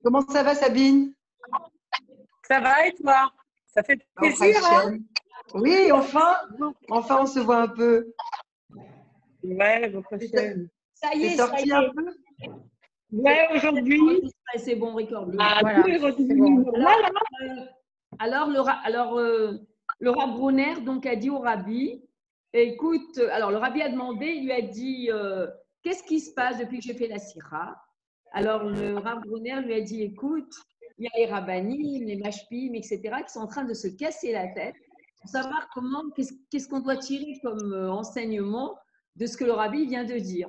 Comment ça va, Sabine? Ça va et toi? Ça fait Au plaisir, hein? Oui, enfin, on se voit un peu. Ouais, vos T'es so- prochaine. t'es Ça sortie y un est, peu? Ouais, aujourd'hui, c'est bon, recording. tout Voilà, est c'est redevenu bon. normal, hein? Euh, le Rav Brunner donc, a dit au Rabbi, écoute, alors le Rabbi a demandé, il lui a dit, qu'est-ce qui se passe depuis que j'ai fait la Sira? Alors le Rav Brunner lui a dit, écoute, il y a les rabbinim, les mashpim, etc., qui sont en train de se casser la tête pour savoir qu'est-ce qu'on doit tirer comme enseignement de ce que le Rabbi vient de dire.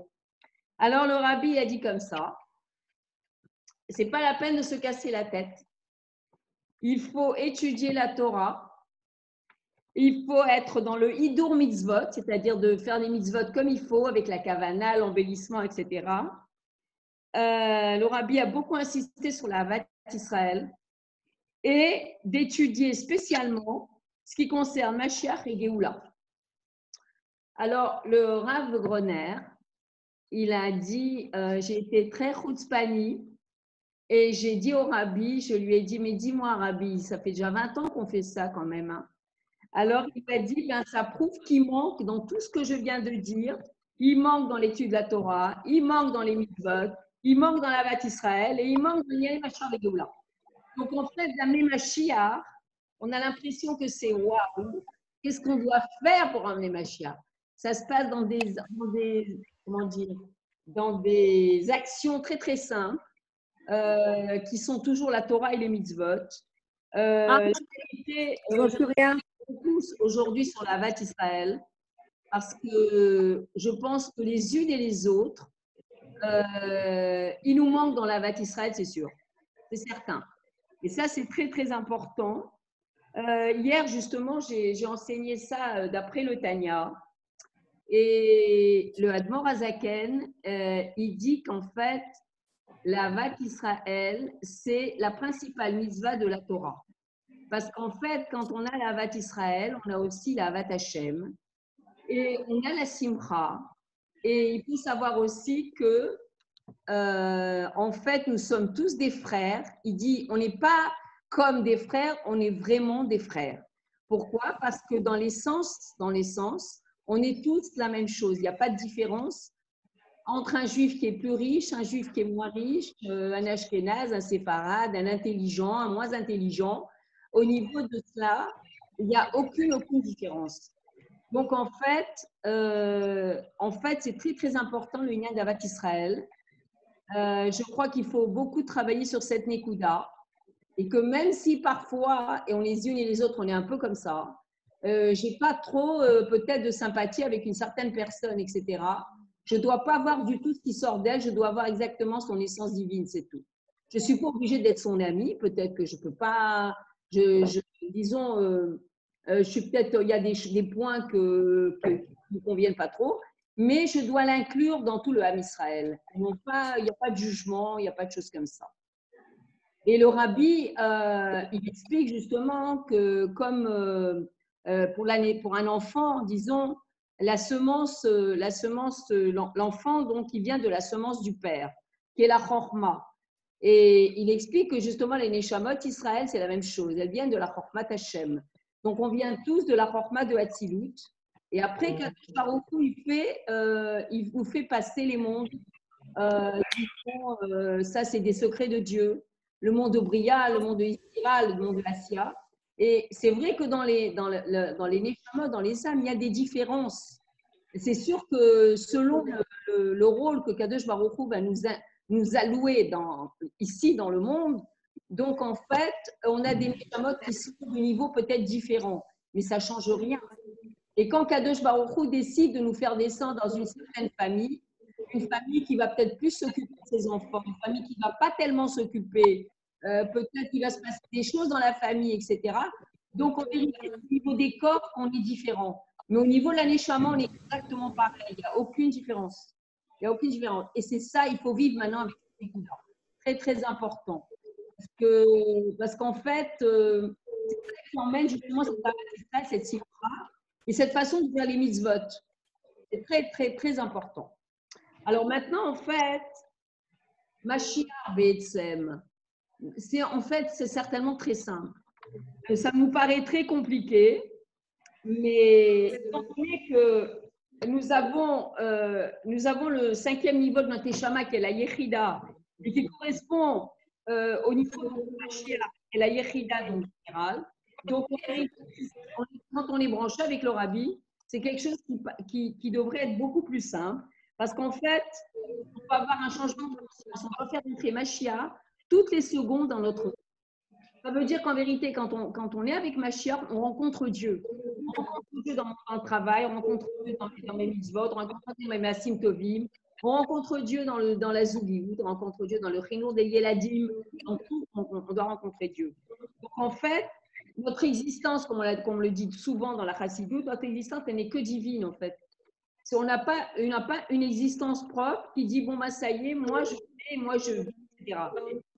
Alors le Rabbi a dit comme ça, c'est pas la peine de se casser la tête. Il faut étudier la Torah. Il faut être dans le Hidur Mitzvot, c'est-à-dire de faire les mitzvot comme il faut, avec la kavana, l'embellissement, etc. Le Rabbi a beaucoup insisté sur la Havat Israël et d'étudier spécialement ce qui concerne Mashiach et Géoula. Alors, le Rav Groner, il a dit, j'ai été très chutzpani et j'ai dit au Rabbi, je lui ai dit, mais dis-moi Rabbi, ça fait déjà 20 ans qu'on fait ça quand même, hein. Alors, il m'a dit, ben, ça prouve qu'il manque dans tout ce que je viens de dire. Il manque dans l'étude de la Torah, il manque dans les mitzvot, il manque dans la Bâti Israël et il manque dans les Machar et Géoula. Donc, en fait, d'amener Mashiach, on a l'impression que c'est waouh. Qu'est-ce qu'on doit faire pour amener Mashiach? Ça se passe comment dire, dans des actions très, très simples qui sont toujours la Torah et les mitzvot. Je rien. tous aujourd'hui sur la Vat Israël parce que je pense que les unes et les autres, il nous manque dans la Vat Israël, c'est sûr, c'est certain. Et ça, c'est très, très important. Hier, justement, j'ai enseigné ça d'après le Tanya. Et le Admor Azaken, il dit qu'en fait, la Vat Israël, c'est la principale mitzvah de la Torah. Parce qu'en fait, quand on a la Havat Israël, on a aussi la Havat Hashem et on a la Simcha. Et il faut savoir aussi que, en fait, nous sommes tous des frères. Il dit, on n'est pas comme des frères, on est vraiment des frères. Pourquoi? Parce que dans l'essence, on est tous la même chose. Il n'y a pas de différence entre un juif qui est plus riche, un juif qui est moins riche, un ashkénaze, un séfarade, un intelligent, un moins intelligent. Au niveau de cela, il n'y a aucune différence. Donc, en fait, c'est très, très important le lien d'Avat Israël. Je crois qu'il faut beaucoup travailler sur cette Nekuda et que même si parfois, et on les unes et les autres, on est un peu comme ça, j'ai pas trop peut-être de sympathie avec une certaine personne, etc. Je ne dois pas voir du tout ce qui sort d'elle, je dois voir exactement son essence divine, c'est tout. Je ne suis pas obligée d'être son amie, peut-être que je ne peux pas, disons, je suis peut-être, il y a des points qui ne me conviennent pas trop, mais je dois l'inclure dans tout le Ham Israël. Il n'y a pas de jugement, il n'y a pas de choses comme ça. Et le Rabbi, il explique justement que comme pour un enfant, disons, l'enfant, donc, il vient de la semence du père, qui est la chorma. Et il explique que justement, les Neshamot Israël, c'est la même chose. Elles viennent de la chorma Hashem. Donc, on vient tous de la chorma de Hatzilut. Et après, Kadosh Baruch Hu, il nous fait passer les mondes. Ça, c'est des secrets de Dieu. Le monde de Bria, le monde de Isra, le monde de Assia. Et c'est vrai que dans les Neshamot, dans les âmes, il y a des différences. C'est sûr que selon le rôle que Kadosh Baruch Hu va nous allouer ici dans le monde, donc en fait, on a des Neshamot qui sont de niveau peut-être différent, mais ça ne change rien. Et quand Kadosh Baruch Hu décide de nous faire descendre dans une certaine famille, une famille qui va peut-être plus s'occuper de ses enfants, une famille qui ne va pas tellement s'occuper, peut-être qu'il va se passer des choses dans la famille, etc. Donc, on vérifie au niveau des corps, on est différent. Mais au niveau de l'annéchement, on est exactement pareil. Il n'y a aucune différence. Il n'y a aucune différence. Et c'est ça, il faut vivre maintenant avec ces coups-là. Très, très important. Parce qu'en fait, c'est ça qui emmène justement cette simcha et cette façon de faire les mitzvot. C'est très, très, très important. Alors maintenant, en fait, Mashiach Be'etzem, En fait, c'est certainement très simple. Ça nous paraît très compliqué, mais étant donné que nous avons le 5e niveau de notre Neshama, qui est la Yechida, et qui correspond au niveau de Mashiach, qui est la Yechida donc générale. Donc, quand on est branché avec le Rabbi, c'est quelque chose qui devrait être beaucoup plus simple, parce qu'en fait, on va avoir un changement de conscience. On va faire entrer Mashiach toutes les secondes dans notre vie. Ça veut dire qu'en vérité, quand on est avec Mashiach, on rencontre Dieu. On rencontre Dieu dans le travail, on rencontre Dieu dans mes mitzvot, on rencontre Dieu dans mes Masim Tovim, on rencontre Dieu dans la Zougiout, on rencontre Dieu dans le Chinour des Yeladim. Dans tout, on doit rencontrer Dieu. Donc en fait, notre existence, comme on le dit souvent dans la Chassidut, notre existence, elle n'est que divine en fait. On n'a pas une existence propre qui dit, bon, bah, ça y est, moi je fais, moi je vis, etc.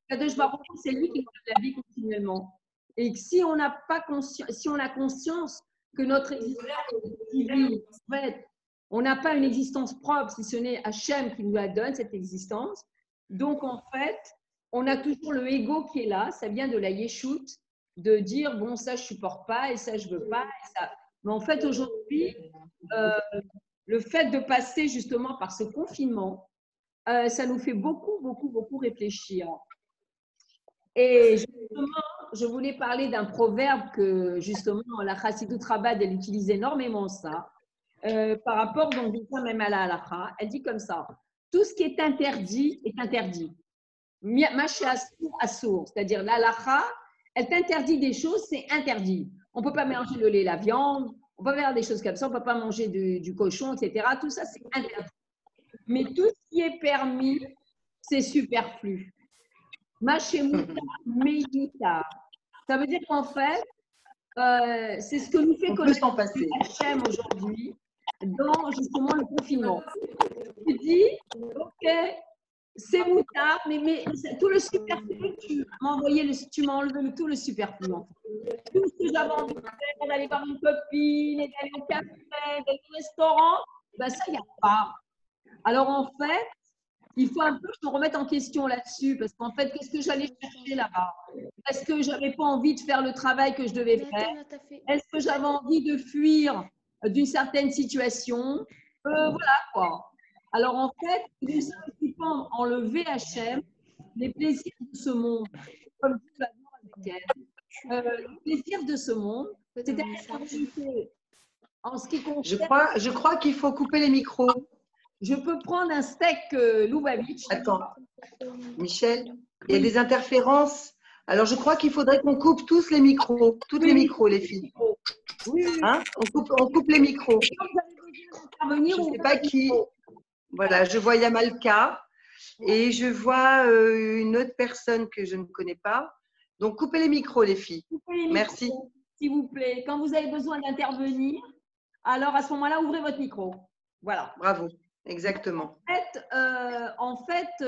Kadosh Baruch Hu, c'est lui qui nous donne la vie continuellement. Et si on n'a pas conscience, si on a conscience que notre existence est divine, en fait, on n'a pas une existence propre, si ce n'est Hachem qui nous la donne, cette existence. Donc, en fait, on a toujours le ego qui est là, ça vient de la yeshut, de dire, bon, ça, je ne supporte pas, et ça, je ne veux pas. Et ça. Mais en fait, aujourd'hui, le fait de passer justement par ce confinement, ça nous fait beaucoup, beaucoup, beaucoup réfléchir. Et justement, je voulais parler d'un proverbe que justement la Chassidut Rabbah, elle utilise énormément ça, par rapport donc même à la halakha. Elle dit comme ça, tout ce qui est interdit est interdit. Maché assour, c'est-à-dire la halakha, elle t'interdit des choses, c'est interdit. On ne peut pas mélanger le lait et la viande, on peut pas faire des choses comme ça, on ne peut pas manger du cochon, etc. Tout ça, c'est interdit. Mais tout ce qui est permis, c'est superflu. Machemuta, Meyuta. Ça veut dire qu'en fait, c'est ce que nous fait connaître Hachem aujourd'hui dans justement le confinement. Tu dis, ok, c'est moutard, mais tout le superflu, tu m'as enlevé tout le superflu. En fait. Tout ce que j'avais envie de faire, d'aller voir une copine, et d'aller au café, d'aller au restaurant, ben ça, il n'y a pas. Alors en fait, il faut un peu que je me remette en question là-dessus, parce qu'en fait, qu'est-ce que j'allais chercher là-bas? Est-ce que je n'avais pas envie de faire le travail que je devais faire? Est-ce que j'avais envie de fuir d'une certaine situation? Voilà quoi. Alors en fait, nous sommes enlever Hachem les plaisirs de ce monde, comme tu vas voir avec elle. Les plaisirs de ce monde, c'est-à-dire en ce qui concerne… Je crois qu'il faut couper les micros. Je peux prendre un steak Lubavitch. Attends, Michel, il y a des interférences. Alors, je crois qu'il faudrait qu'on coupe tous les micros, les micros, les filles. Oui. Hein, on coupe les micros. Je ne sais pas qui. Voilà, je vois Yamalka et je vois une autre personne que je ne connais pas. Donc, coupez les micros, les filles. Merci. S'il vous plaît, quand vous avez besoin d'intervenir, alors à ce moment-là, ouvrez votre micro. Voilà. Bravo. Exactement. En fait,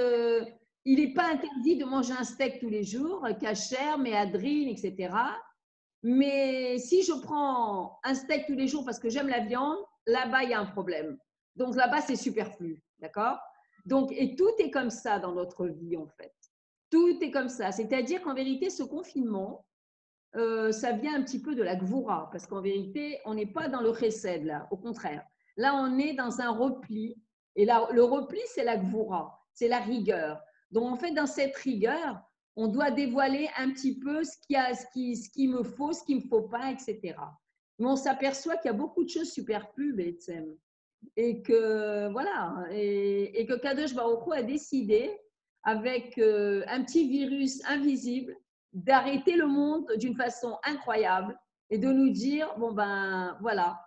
il n'est pas interdit de manger un steak tous les jours, kasher, méadrine, etc. Mais si je prends un steak tous les jours parce que j'aime la viande, là-bas, il y a un problème. Donc là-bas, c'est superflu. D'accord? Donc, et tout est comme ça dans notre vie, en fait. Tout est comme ça. C'est-à-dire qu'en vérité, ce confinement, ça vient un petit peu de la gvoura. Parce qu'en vérité, on n'est pas dans le chesed, là. Au contraire. Là, on est dans un repli. Et là, le repli, c'est la gvoura, c'est la rigueur. Donc, en fait, dans cette rigueur, on doit dévoiler un petit peu ce qu'il me faut, ce qu'il ne me faut pas, etc. Mais on s'aperçoit qu'il y a beaucoup de choses superflues, Betsem. Et que, voilà, et que Kadosh Baruch Hu a décidé, avec un petit virus invisible, d'arrêter le monde d'une façon incroyable et de nous dire, bon ben, voilà,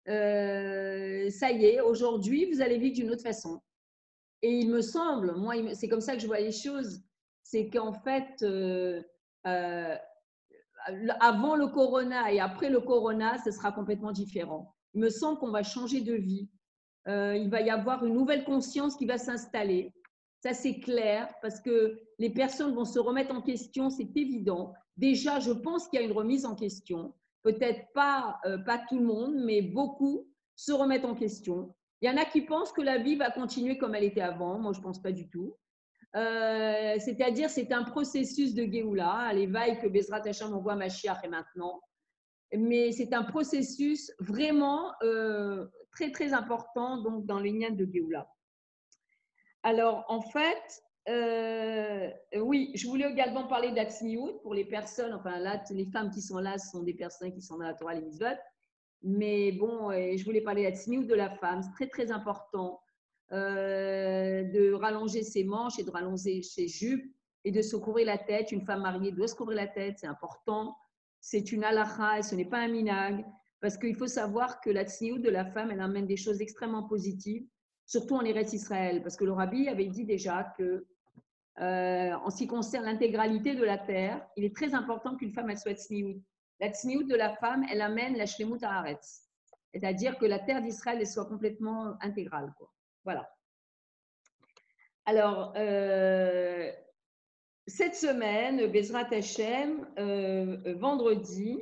ça y est, aujourd'hui, vous allez vivre d'une autre façon. Et il me semble, moi, c'est comme ça que je vois les choses, c'est qu'en fait, avant le corona et après le corona, ce sera complètement différent. Il me semble qu'on va changer de vie. Il va y avoir une nouvelle conscience qui va s'installer. Ça, c'est clair, parce que les personnes vont se remettre en question, c'est évident. Déjà, je pense qu'il y a une remise en question. Peut-être pas tout le monde, mais beaucoup se remettent en question. Il y en a qui pensent que la vie va continuer comme elle était avant. Moi, je ne pense pas du tout. c'est-à-dire c'est un processus de Géoula, l'éveil que Bezrat Hashem envoie Mashiach et maintenant, mais c'est un processus vraiment très très important donc dans les liens de Géoula. Alors en fait, oui, je voulais également parler d'Atzmiout pour les personnes, enfin là, les femmes qui sont là sont des personnes qui sont dans la Torah, les mitzvot, mais bon, je voulais parler d'Atzmiout de la femme, c'est très très important. De rallonger ses manches et de rallonger ses jupes et de se couvrir la tête. Une femme mariée doit se couvrir la tête, c'est important. C'est une halakha et ce n'est pas un minag, parce qu'il faut savoir que la tsniout de la femme, elle amène des choses extrêmement positives, surtout en Eretz Israël, parce que le rabbi avait dit déjà que en ce qui concerne l'intégralité de la terre, il est très important qu'une femme elle soit tsniout. La tsniout de la femme, elle amène la shlemut haaretz, c'est-à-dire que la terre d'Israël elle soit complètement intégrale, quoi. Voilà. Alors, cette semaine, Bezrat Hashem, vendredi,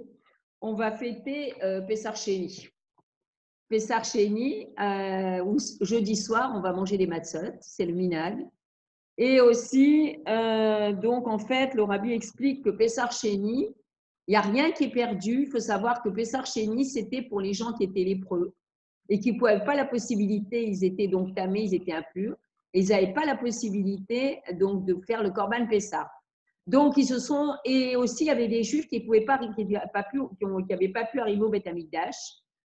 on va fêter Pessar Sheni. Pessar Sheni, jeudi soir, on va manger des matzot, c'est le minag. Et aussi, donc en fait, le rabbi explique que Pessar Sheni, il n'y a rien qui est perdu. Il faut savoir que Pessar Sheni, c'était pour les gens qui étaient lépreux et qui n'avaient pas la possibilité, ils étaient donc tamés, ils étaient impurs, et ils n'avaient pas la possibilité donc de faire le Korban Pessah. Donc ils se sont, et aussi il y avait des Juifs qui n'avaient pas pu arriver au Beth Amikdash.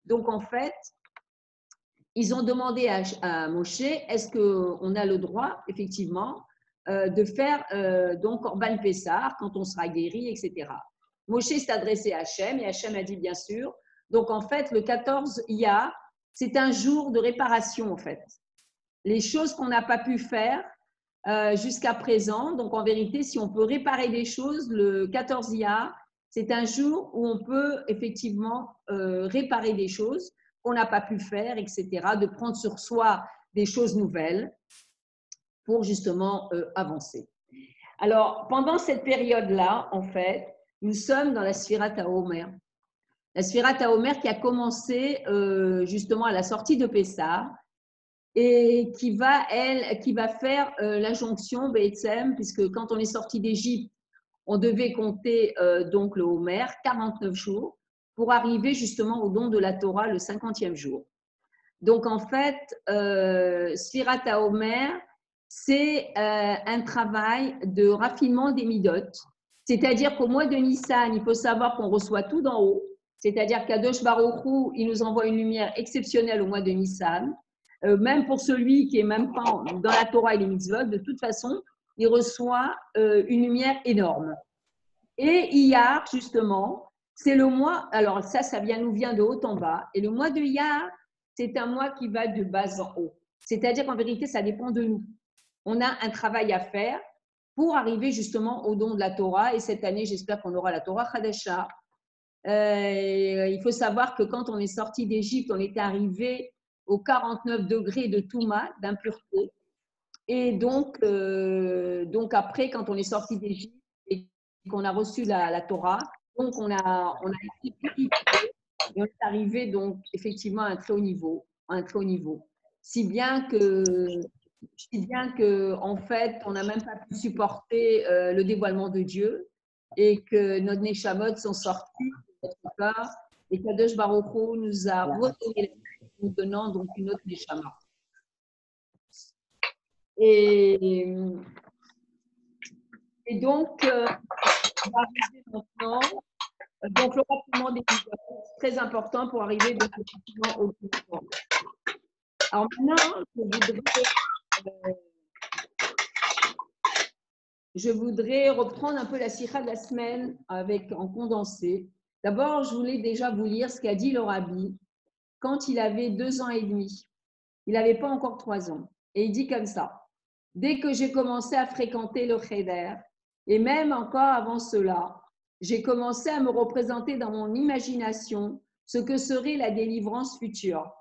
Donc en fait, ils ont demandé à Moshe, est-ce qu'on a le droit effectivement de faire donc Korban Pessah quand on sera guéri, etc. Moshe s'est adressé à Hachem et Hachem a dit bien sûr. Donc en fait, le 14 Iyar, c'est un jour de réparation, en fait. Les choses qu'on n'a pas pu faire jusqu'à présent. Donc, en vérité, si on peut réparer des choses, le 14 Iyar, c'est un jour où on peut effectivement réparer des choses qu'on n'a pas pu faire, etc. De prendre sur soi des choses nouvelles pour justement avancer. Alors, pendant cette période-là, en fait, nous sommes dans la Sfirat HaOmer. La Sfirat HaOmer qui a commencé justement à la sortie de Pessah et qui va faire l'injonction Be'etzem, puisque quand on est sorti d'Égypte, on devait compter donc le Homer, 49 jours, pour arriver justement au don de la Torah le 50e jour. Donc en fait, Sfirat HaOmer, c'est un travail de raffinement des midot. C'est-à-dire qu'au mois de Nissan, il faut savoir qu'on reçoit tout d'en haut. C'est-à-dire qu'Kadosh Baruch Hu, il nous envoie une lumière exceptionnelle au mois de Nissan. Même pour celui qui est même pas dans la Torah et les mitzvot, de toute façon, il reçoit une lumière énorme. Et Iyar, justement, c'est le mois, alors ça nous vient de haut en bas. Et le mois de Iyar, c'est un mois qui va de bas en haut. C'est-à-dire qu'en vérité, ça dépend de nous. On a un travail à faire pour arriver justement au don de la Torah. Et cette année, j'espère qu'on aura la Torah Chadasha. Il faut savoir que quand on est sorti d'Égypte, on était arrivé aux 49 degrés de Touma, d'impureté. Et donc après, quand on est sorti d'Égypte et qu'on a reçu la Torah, donc on a été purifié et on est arrivé donc effectivement à un très haut niveau, si bien que en fait, on n'a même pas pu supporter le dévoilement de Dieu et que nos Neshamot sont sortis de notre corps et Kadosh Baruch Hu nous a redonné, nous donnant donc une autre Neshama. Et donc, on va arriver maintenant. Donc, le raffinement des mitzvot, c'est très important pour arriver au développement. Alors maintenant, je voudrais reprendre un peu la sikha de la semaine en condensé. D'abord, je voulais déjà vous lire ce qu'a dit le rabbi quand il avait 2 ans et demi. Il n'avait pas encore 3 ans. Et il dit comme ça. Dès que j'ai commencé à fréquenter le cheder, et même encore avant cela, j'ai commencé à me représenter dans mon imagination ce que serait la délivrance future.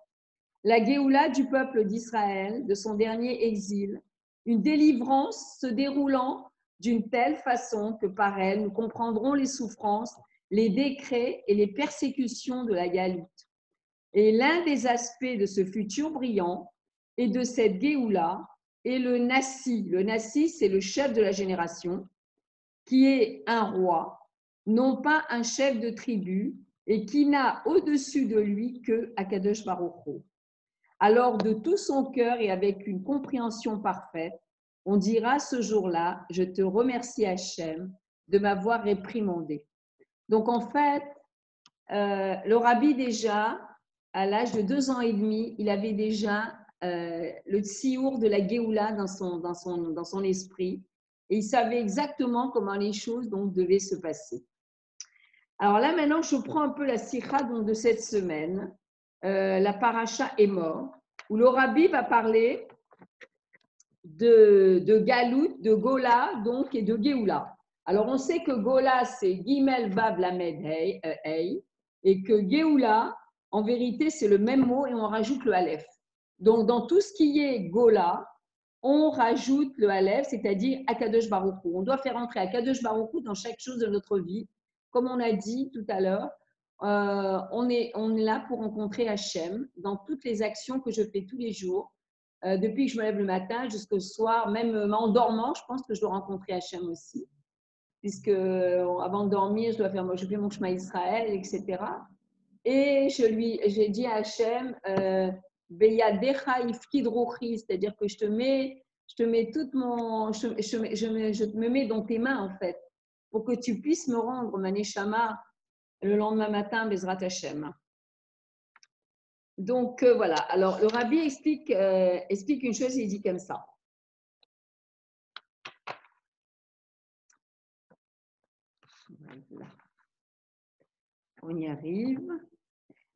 La Géoula du peuple d'Israël, de son dernier exil, une délivrance se déroulant d'une telle façon que par elle, nous comprendrons les souffrances, les décrets et les persécutions de la Galoute. Et l'un des aspects de ce futur brillant et de cette Géoula et le Nassi. Le Nassi, c'est le chef de la génération, qui est un roi, non pas un chef de tribu, et qui n'a au-dessus de lui que Akadosh Baruch Hu. Alors, de tout son cœur et avec une compréhension parfaite, on dira ce jour-là, je te remercie Hachem de m'avoir réprimandé. Donc, en fait, le rabbi déjà, à l'âge de 2 ans et demi, il avait déjà le tsiour de la Géoula dans son esprit et il savait exactement comment les choses donc, devaient se passer. Alors là, maintenant, je prends un peu la sikha donc, de cette semaine, la paracha est mort, où le rabbi va parler de Galout, de Gola donc, et de Géoula. Alors, on sait que Gola, c'est Gimel Vav Lamed Hey, et que Géoula, en vérité, c'est le même mot et on rajoute le Aleph. Donc, dans tout ce qui est Gola, on rajoute le Aleph, c'est-à-dire Akadosh Baruch Hu. On doit faire entrer Akadosh Baruch Hu dans chaque chose de notre vie. Comme on a dit tout à l'heure, on est là pour rencontrer Hachem dans toutes les actions que je fais tous les jours. Depuis que je me lève le matin jusqu'au soir, même en dormant, je pense que je dois rencontrer Hachem aussi. Puisque avant de dormir, je fais mon Shema Israël, etc. Et j'ai dit à Hachem, Beyadecha ifkid ruchi, c'est-à-dire que je te mets toute je me mets dans tes mains en fait, pour que tu puisses me rendre ma neshama le lendemain matin, Bezrat Hachem. Donc voilà. Alors le rabbi explique une chose, il dit comme ça. Voilà. On y arrive.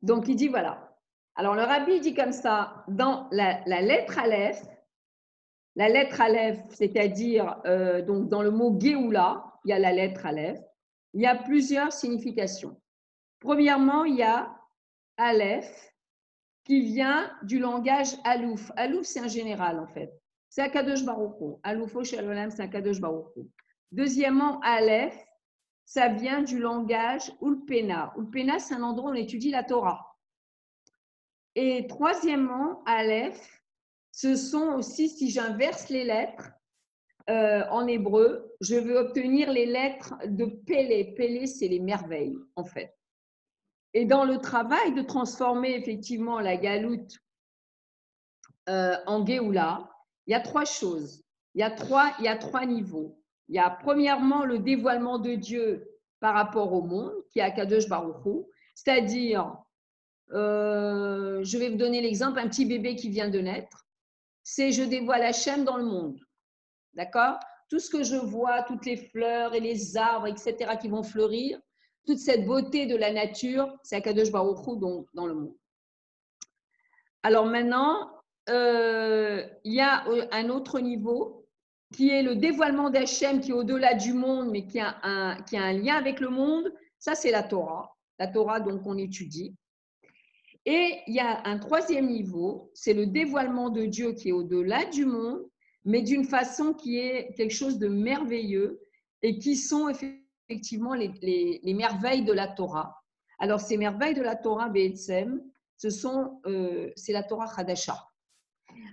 Donc il dit voilà. Alors le rabbi dit comme ça, dans la lettre Aleph, c'est-à-dire donc dans le mot Géoula, il y a la lettre Aleph, il y a plusieurs significations. Premièrement, il y a Aleph qui vient du langage Alouf. Alouf, c'est un général en fait. C'est Akadosh Baruch Hu. Aloufo Shalom, c'est Akadosh Baruch Hu. Deuxièmement, Aleph, ça vient du langage Ulpena. Ulpena, c'est un endroit où on étudie la Torah. Et troisièmement, Aleph, ce sont aussi, si j'inverse les lettres en hébreu, je veux obtenir les lettres de Pélé. Pélé, c'est les merveilles, en fait. Et dans le travail de transformer effectivement la galoute en Géoula, il y a 3 choses. Il y a trois niveaux. Il y a premièrement le dévoilement de Dieu par rapport au monde, qui est Akadosh Baruch Hu, c'est-à-dire, je vais vous donner l'exemple, un petit bébé qui vient de naître, c'est je dévoile Hachem dans le monde. D'accord? Tout ce que je vois, toutes les fleurs et les arbres, etc., qui vont fleurir, toute cette beauté de la nature, c'est Akadosh Baruch Hu dans le monde. Alors maintenant, il y a un autre niveau qui est le dévoilement d'Hachem qui est au-delà du monde, mais qui a un lien avec le monde. Ça, c'est la Torah. La Torah, donc, on étudie. Et il y a un troisième niveau, c'est le dévoilement de Dieu qui est au-delà du monde, mais d'une façon qui est quelque chose de merveilleux et qui sont effectivement les merveilles de la Torah. Alors, ces merveilles de la Torah, Be'etzem, c'est la Torah Chadasha.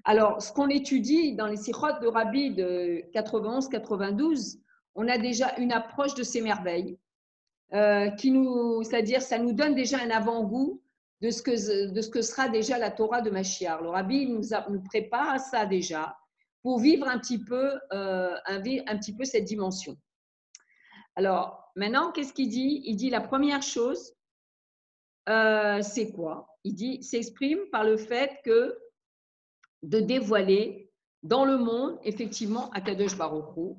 Alors, ce qu'on étudie dans les sikhot de Rabbi de 91-92, on a déjà une approche de ces merveilles, c'est-à-dire ça nous donne déjà un avant-goût de ce que sera déjà la Torah de Mashiach. Le Rabbi nous prépare à ça déjà pour vivre un petit peu cette dimension. Alors, maintenant, qu'est-ce qu'il dit? Il dit la première chose, c'est quoi? Il s'exprime par le fait de dévoiler dans le monde, effectivement, Akadosh Baruch Hu.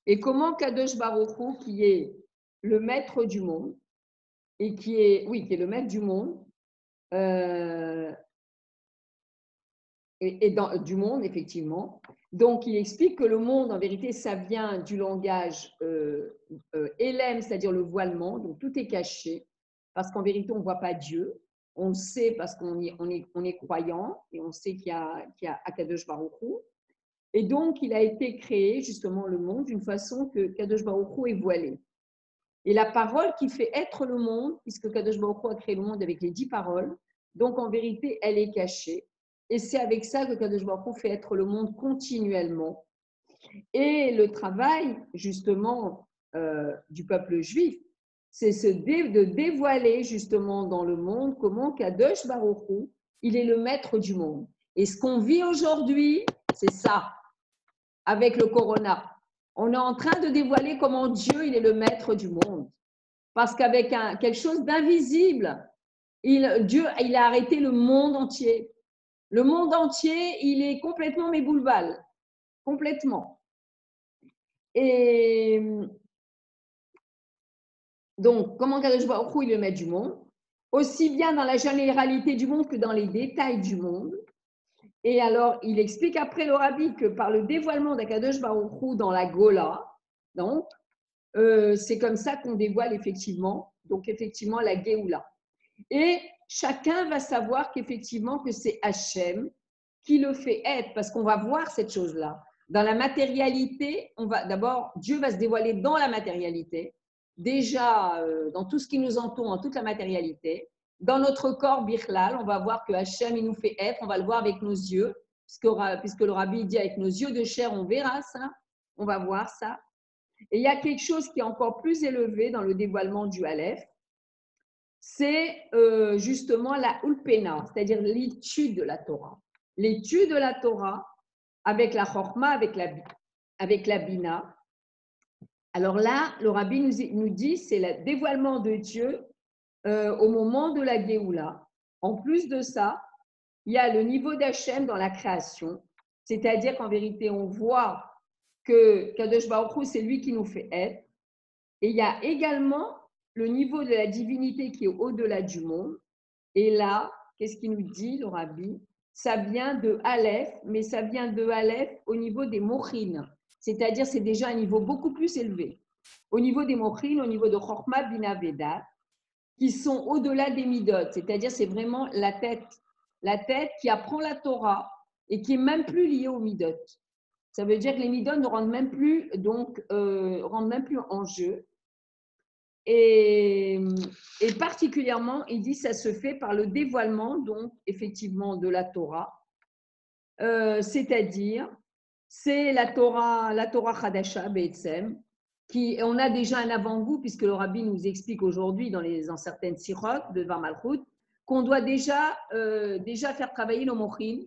Et comment Kadosh Baruch Hu, qui est le maître du monde, et qui est le maître du monde, du monde, effectivement. Donc, il explique que le monde, en vérité, ça vient du langage Élem, c'est-à-dire le voilement, donc tout est caché, parce qu'en vérité, on ne voit pas Dieu. On le sait parce qu'on est croyant et on sait qu'il y a Akadosh Baruch Hu. Et donc, il a été créé, justement, le monde d'une façon que Kadosh Baruch Hu est voilé. Et la parole qui fait être le monde, puisque Kadosh Baruch Hu a créé le monde avec les 10 paroles, donc en vérité, elle est cachée. Et c'est avec ça que Kadosh Baruch Hu fait être le monde continuellement. Et le travail, justement, du peuple juif, c'est de dévoiler, justement, dans le monde comment Kadosh Baruch Hu, il est le maître du monde. Et ce qu'on vit aujourd'hui, c'est ça, avec le corona. On est en train de dévoiler comment Dieu, il est le maître du monde. Parce qu'avec quelque chose d'invisible, Dieu, il a arrêté le monde entier. Le monde entier, il est complètement méboulbal. Complètement. Et donc, comment Kadosh Baruch Hu, il est le maître du monde, aussi bien dans la généralité du monde que dans les détails du monde. Et alors, il explique après le Rabbi que par le dévoilement d'Akadosh Baruch Hu dans la Gola, donc, c'est comme ça qu'on dévoile effectivement, donc effectivement la Géoula. Et chacun va savoir qu'effectivement que c'est Hachem qui le fait être, parce qu'on va voir cette chose-là. Dans la matérialité, d'abord, Dieu va se dévoiler dans la matérialité, déjà dans tout ce qui nous entoure, dans toute la matérialité. Dans notre corps, Birlal, on va voir que Hachem, il nous fait être, on va le voir avec nos yeux, puisque le Rabbi dit avec nos yeux de chair, on verra ça, on va voir ça. Et il y a quelque chose qui est encore plus élevé dans le dévoilement du Aleph, c'est justement la Ulpena, c'est-à-dire l'étude de la Torah. L'étude de la Torah avec la Chorma, avec la Bina. Alors là, le Rabbi nous dit, c'est le dévoilement de Dieu au moment de la Géoula. En plus de ça, il y a le niveau d'Hachem dans la création, c'est-à-dire qu'en vérité, on voit que Kadosh Baruch Hu, c'est lui qui nous fait être. Et il y a également le niveau de la divinité qui est au-delà du monde. Et là, qu'est-ce qu'il nous dit, le Rabbi? Ça vient de Aleph, mais ça vient de Aleph au niveau des Mochin. C'est-à-dire, c'est déjà un niveau beaucoup plus élevé. Au niveau des Mochin, au niveau de Chorma, Bina, Veda, qui sont au-delà des Midot. C'est-à-dire, c'est vraiment la tête qui apprend la Torah et qui est même plus liée aux Midot. Ça veut dire que les Midot ne rentrent même plus, rentrent même plus en jeu. Et particulièrement, il dit ça se fait par le dévoilement, donc effectivement, de la Torah, c'est-à-dire, c'est la Torah Chadasha, Be'etzem, on a déjà un avant-goût, puisque le Rabbi nous explique aujourd'hui dans certaines sirotes de Dvar Malchut, qu'on doit déjà faire travailler nos mochin,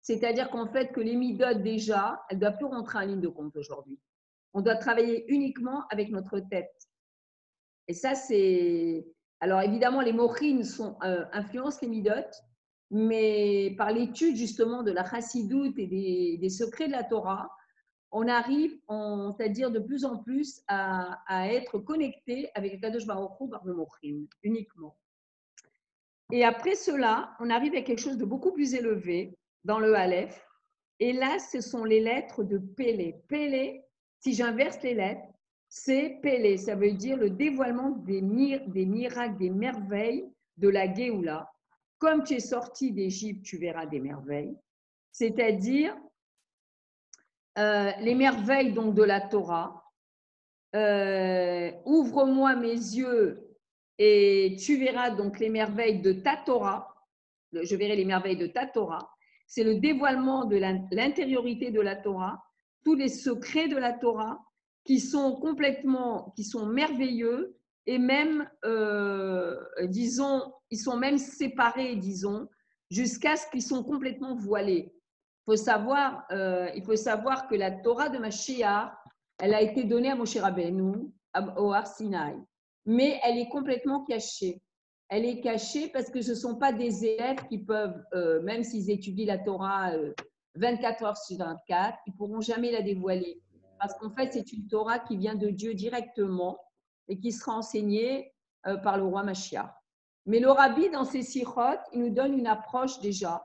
c'est-à-dire qu'en fait, que les midot déjà, elles ne doivent plus rentrer en ligne de compte aujourd'hui. On doit travailler uniquement avec notre tête. Et ça, c'est… Alors, évidemment, les mochines influencent les midot, mais par l'étude, justement, de la chassidoute et des secrets de la Torah, on arrive, c'est-à-dire de plus en plus, à être connecté avec le Kadosh Baruch Hu par le mochines, uniquement. Et après cela, on arrive à quelque chose de beaucoup plus élevé dans le Aleph. Et là, ce sont les lettres de Pélé. Pélé, si j'inverse les lettres, c'est Pélé, ça veut dire le dévoilement des miracles, des merveilles de la Géoula. Comme tu es sorti d'Égypte, tu verras des merveilles. C'est-à-dire les merveilles donc de la Torah. Ouvre-moi mes yeux et tu verras donc les merveilles de ta Torah. Je verrai les merveilles de ta Torah. C'est le dévoilement de l'intériorité de la Torah, tous les secrets de la Torah qui sont merveilleux et même, disons, ils sont même séparés, disons, jusqu'à ce qu'ils sont complètement voilés. Il faut savoir que la Torah de Mashiach, elle a été donnée à Moshe Rabbeinu, au Har Sinaï, mais elle est complètement cachée. Elle est cachée parce que ce ne sont pas des élèves qui peuvent, même s'ils étudient la Torah 24 heures sur 24, ils ne pourront jamais la dévoiler. Parce qu'en fait, c'est une Torah qui vient de Dieu directement et qui sera enseignée par le roi Mashiach. Mais le Rabbi, dans ses sirotes, il nous donne une approche déjà,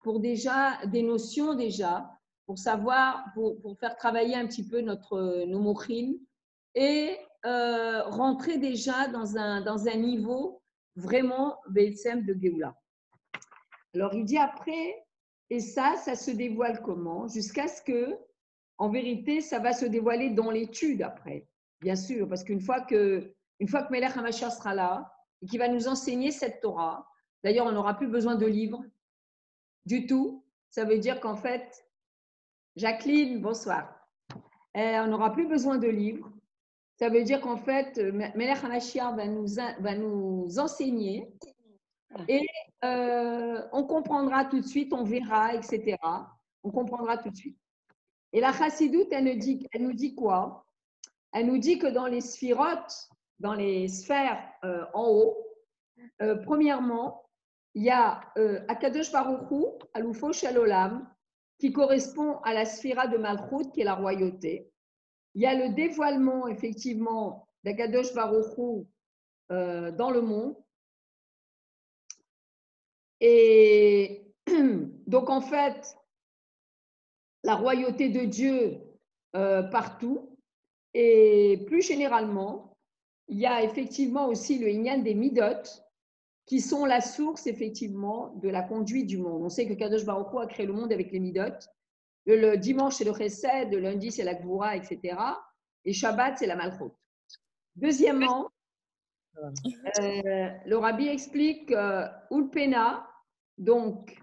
pour déjà des notions déjà, pour savoir, pour faire travailler un petit peu nos mochines et rentrer déjà dans un niveau vraiment Be'etzem de Géoula. Alors il dit après, et ça se dévoile comment? Jusqu'à ce que, en vérité, ça va se dévoiler dans l'étude après, bien sûr, parce qu'une fois que Melech HaMashiach sera là et qu'il va nous enseigner cette Torah, d'ailleurs on n'aura plus besoin de livres du tout, ça veut dire qu'en fait, Jacqueline, bonsoir. On n'aura plus besoin de livres. Ça veut dire qu'en fait, Melech HaMashiach va nous enseigner et on comprendra tout de suite, on verra, etc. On comprendra tout de suite. Et la Chassidoute, elle nous dit quoi? Elle nous dit que dans les sphirotes, dans les sphères en haut, premièrement, il y a Akadosh Baruch Hu, Alufo Shalolam, qui correspond à la sphira de Malchut, qui est la royauté. Il y a le dévoilement, effectivement, d'Akadosh Baruch Hu dans le monde. Et donc, en fait, la royauté de Dieu partout. Et plus généralement, il y a effectivement aussi le Inyan des Midot, qui sont la source, effectivement, de la conduite du monde. On sait que Kadosh Baruch Hu a créé le monde avec les Midot. Le dimanche, c'est le Chesed, le lundi, c'est la Gvura, etc. Et Shabbat, c'est la Malchut. Deuxièmement, le Rabbi explique Ulpena, donc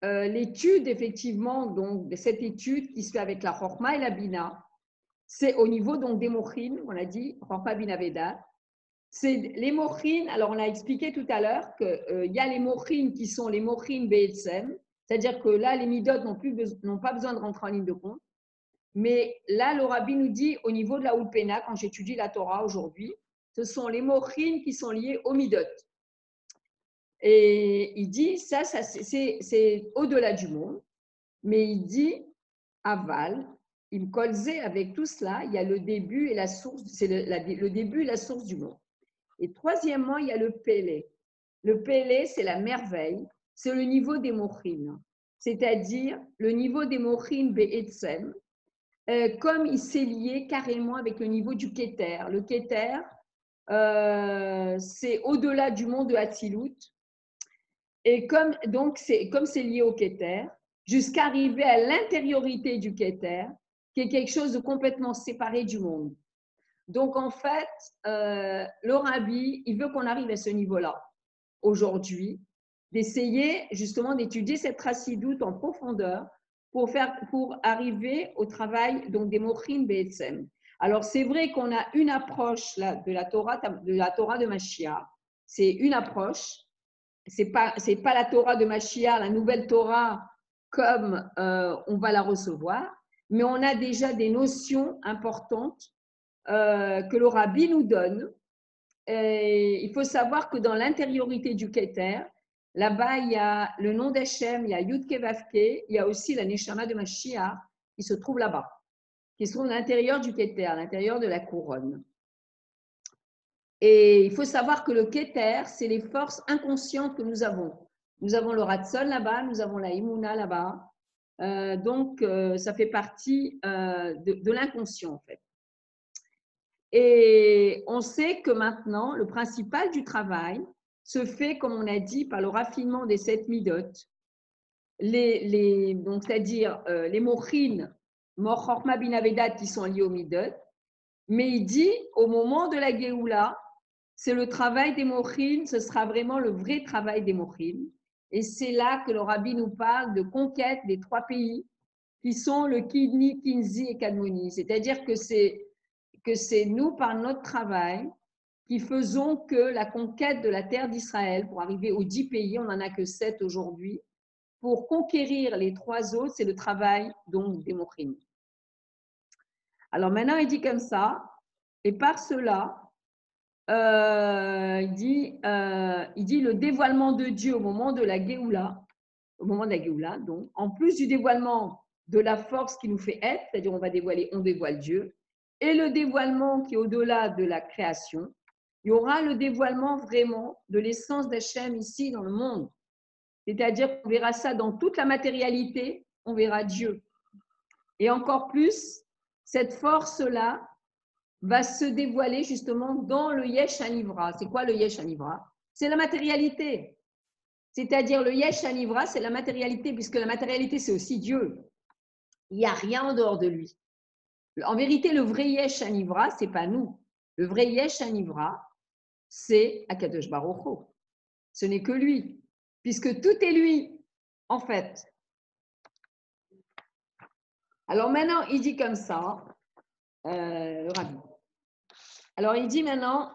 l'étude, effectivement, donc, de cette étude qui se fait avec la Chorma et la Bina, c'est au niveau donc, des Mochin, on a dit, Chorma Bina Veda. C'est les Mochin, alors on a expliqué tout à l'heure qu'il y a les Mochin qui sont les Mochin Be'etzem, c'est-à-dire que là, les Midot n'ont pas besoin de rentrer en ligne de compte. Mais là, le Rabbi nous dit, au niveau de la Ulpena, quand j'étudie la Torah aujourd'hui, ce sont les Mochin qui sont liés aux Midot. Et il dit, ça c'est au-delà du monde, mais il dit, aval, il colzé avec tout cela, il y a le début et la source, c'est le début et la source du monde. Et troisièmement, il y a le Pélé. Le Pélé, c'est la merveille, c'est le niveau des Mochin, c'est-à-dire le niveau des Mochin Be'etzem, comme il s'est lié carrément avec le niveau du Keter. Le Keter, c'est au-delà du monde de Hatzilut. Et comme c'est lié au Keter, jusqu'à arriver à l'intériorité du Keter, qui est quelque chose de complètement séparé du monde. Donc, en fait, le Rabbi, il veut qu'on arrive à ce niveau-là, aujourd'hui, d'essayer justement d'étudier cette chassidoute en profondeur pour arriver au travail donc, des Mochin Be'etzem. Alors, c'est vrai qu'on a une approche là, de la Torah de Mashiach. C'est une approche. C'est pas la Torah de Mashiach, la nouvelle Torah, comme on va la recevoir, mais on a déjà des notions importantes que le Rabbi nous donne. Et il faut savoir que dans l'intériorité du Keter, là-bas, il y a le nom d'Hachem, il y a Yud Ke Vav Ke, il y a aussi la Neshama de Mashiach qui se trouve là-bas, qui se trouve à l'intérieur du Keter, à l'intérieur de la couronne. Et il faut savoir que le Keter, c'est les forces inconscientes que nous avons. Nous avons le Ratzon là-bas, nous avons la Imuna là-bas. Donc, ça fait partie de l'inconscient, en fait. Et on sait que maintenant, le principal du travail se fait, comme on a dit, par le raffinement des 7 midot, donc c'est-à-dire les mochin, mor chorma bin avedat qui sont liés aux midot, mais il dit, au moment de la Géoula, c'est le travail des mochin, ce sera vraiment le vrai travail des mochin. Et c'est là que le Rabbi nous parle de conquête des 3 pays qui sont le Kidni, Kinzi et Kadmoni. C'est-à-dire que c'est nous, par notre travail, qui faisons que la conquête de la terre d'Israël, pour arriver aux 10 pays, on n'en a que 7 aujourd'hui, pour conquérir les 3 autres, c'est le travail donc des Mochin. Alors maintenant, il dit comme ça, et par cela, il dit le dévoilement de Dieu au moment de la Géoula, donc, en plus du dévoilement de la force qui nous fait être, c'est-à-dire on dévoile Dieu, et le dévoilement qui est au-delà de la création, il y aura le dévoilement vraiment de l'essence d'Hachem ici dans le monde. C'est-à-dire qu'on verra ça dans toute la matérialité, on verra Dieu. Et encore plus, cette force-là va se dévoiler justement dans le Yesh Hanivra. C'est quoi le Yesh Hanivra? C'est la matérialité. C'est-à-dire le Yesh Hanivra, c'est la matérialité, puisque la matérialité, c'est aussi Dieu. Il n'y a rien en dehors de lui. En vérité, le vrai Yesh Hanivra, ce n'est pas nous. Le vrai Yesh Hanivra, c'est Akadosh Baruch Hu. Ce n'est que lui, puisque tout est lui, en fait. Alors maintenant, il dit comme ça, le rabbi. Alors il dit maintenant,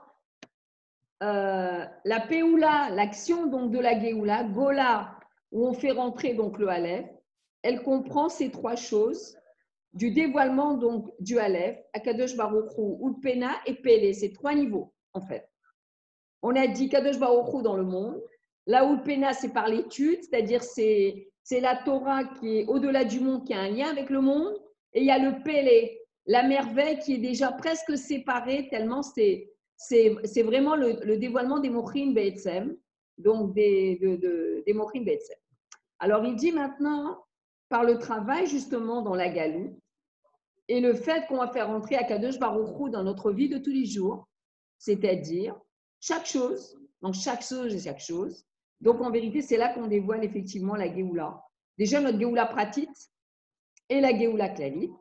la Péoula, l'action donc de la Géoula, Gola, où on fait rentrer donc le Aleph, elle comprend ces trois choses, du dévoilement donc du Aleph, Akadosh Baruch Hu, Ulpena et Pélé, c'est trois niveaux en fait. On a dit Kadosh Baruch Hu dans le monde, la Ulpena c'est par l'étude, c'est-à-dire c'est la Torah qui est au-delà du monde, qui a un lien avec le monde, et il y a le Pélé, la merveille qui est déjà presque séparée tellement c'est vraiment le dévoilement des Mochim Be'etzem, donc des Mochim Be'etzem. Alors, il dit maintenant, par le travail justement dans la Galoute, et le fait qu'on va faire entrer Akadosh Baruch Hu dans notre vie de tous les jours, c'est-à-dire chaque chose, donc chaque chose et chaque chose. Donc, en vérité, c'est là qu'on dévoile effectivement la Géoula. Déjà, notre Géoula pratite et la Géoula klalite.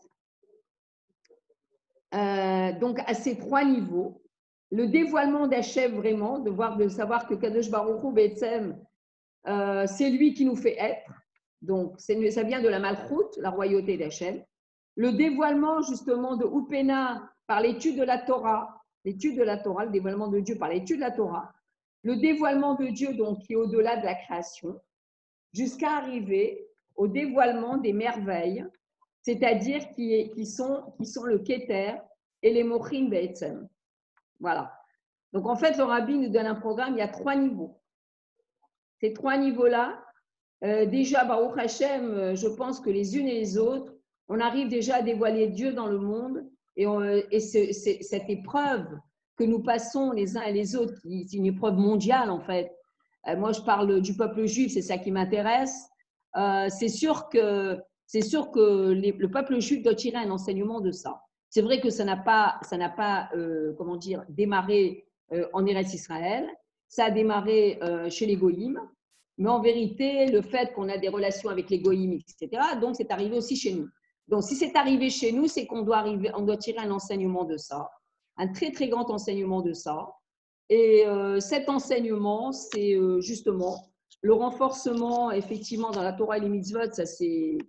Donc, à ces trois niveaux, le dévoilement d'Hachem vraiment, de savoir que Kadosh Baruch Hu Be'etzem, c'est lui qui nous fait être. Donc, ça vient de la Malchut, la royauté d'Hachem. Le dévoilement justement de Upena par l'étude de la Torah, le dévoilement de Dieu par l'étude de la Torah, le dévoilement de Dieu donc qui est au-delà de la création, jusqu'à arriver au dévoilement des merveilles, c'est-à-dire qui sont le Keter et les Mochim Be'etzem. Voilà. Donc en fait, le Rabbi nous donne un programme, il y a trois niveaux. Ces trois niveaux-là, déjà, Baruch Hashem, je pense que les unes et les autres, on arrive déjà à dévoiler Dieu dans le monde et cette épreuve que nous passons les uns et les autres, c'est une épreuve mondiale en fait. Moi, je parle du peuple juif, c'est ça qui m'intéresse. C'est sûr que le peuple juif doit tirer un enseignement de ça. C'est vrai que ça n'a pas comment dire, démarré en Eretz Israël, ça a démarré chez les Goïms, mais en vérité, le fait qu'on a des relations avec les Goïms, etc., donc c'est arrivé aussi chez nous. Donc si c'est arrivé chez nous, c'est qu'on doit tirer un enseignement de ça, un très très grand enseignement de ça. Et cet enseignement, c'est justement le renforcement, effectivement, dans la Torah et les mitzvot, ça c'est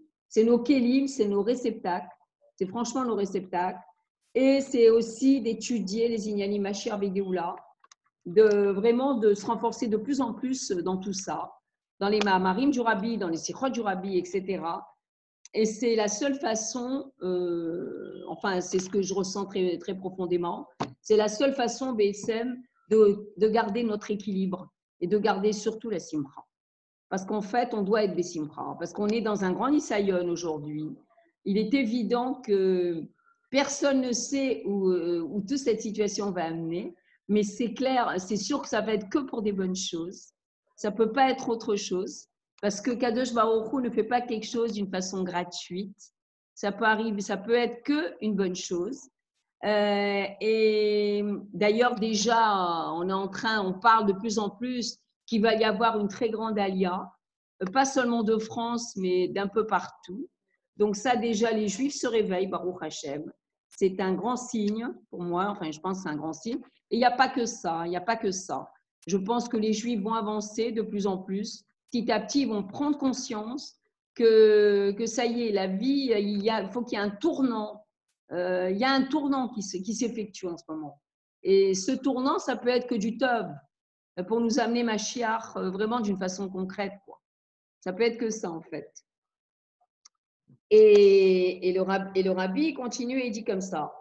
nos kélim, c'est nos réceptacles, c'est franchement nos réceptacles. Et c'est aussi d'étudier les Inyanim Mashiach Vegeoula, vraiment de se renforcer de plus en plus dans tout ça, dans les Mahamarim du Rabbi, dans les Sichot du Rabbi, etc. Et c'est la seule façon, enfin c'est ce que je ressens très, très profondément, c'est la seule façon, BSM, de garder notre équilibre et de garder surtout la simcha. Parce qu'en fait, on doit être des simcha, parce qu'on est dans un grand Nisayon aujourd'hui. Il est évident que personne ne sait où toute cette situation va amener, mais c'est clair, c'est sûr que ça va être que pour des bonnes choses. Ça ne peut pas être autre chose, parce que Kadosh Baruch Hu ne fait pas quelque chose d'une façon gratuite. Ça peut arriver, ça peut être qu'une bonne chose. Et d'ailleurs, déjà, on parle de plus en plus qu'il va y avoir une très grande alia, pas seulement de France, mais d'un peu partout. Donc ça, déjà, les Juifs se réveillent, Baruch Hashem. C'est un grand signe pour moi, enfin, je pense que c'est un grand signe. Et il n'y a pas que ça, il n'y a pas que ça. Je pense que les Juifs vont avancer de plus en plus. Petit à petit, ils vont prendre conscience que ça y est, la vie, il faut qu'il y ait un tournant. Il y a un tournant qui s'effectue en ce moment. Et ce tournant, ça peut être que du tov, pour nous amener Mashiach vraiment d'une façon concrète, quoi. Ça peut être que ça, en fait. Et le rabbi continue et il dit comme ça.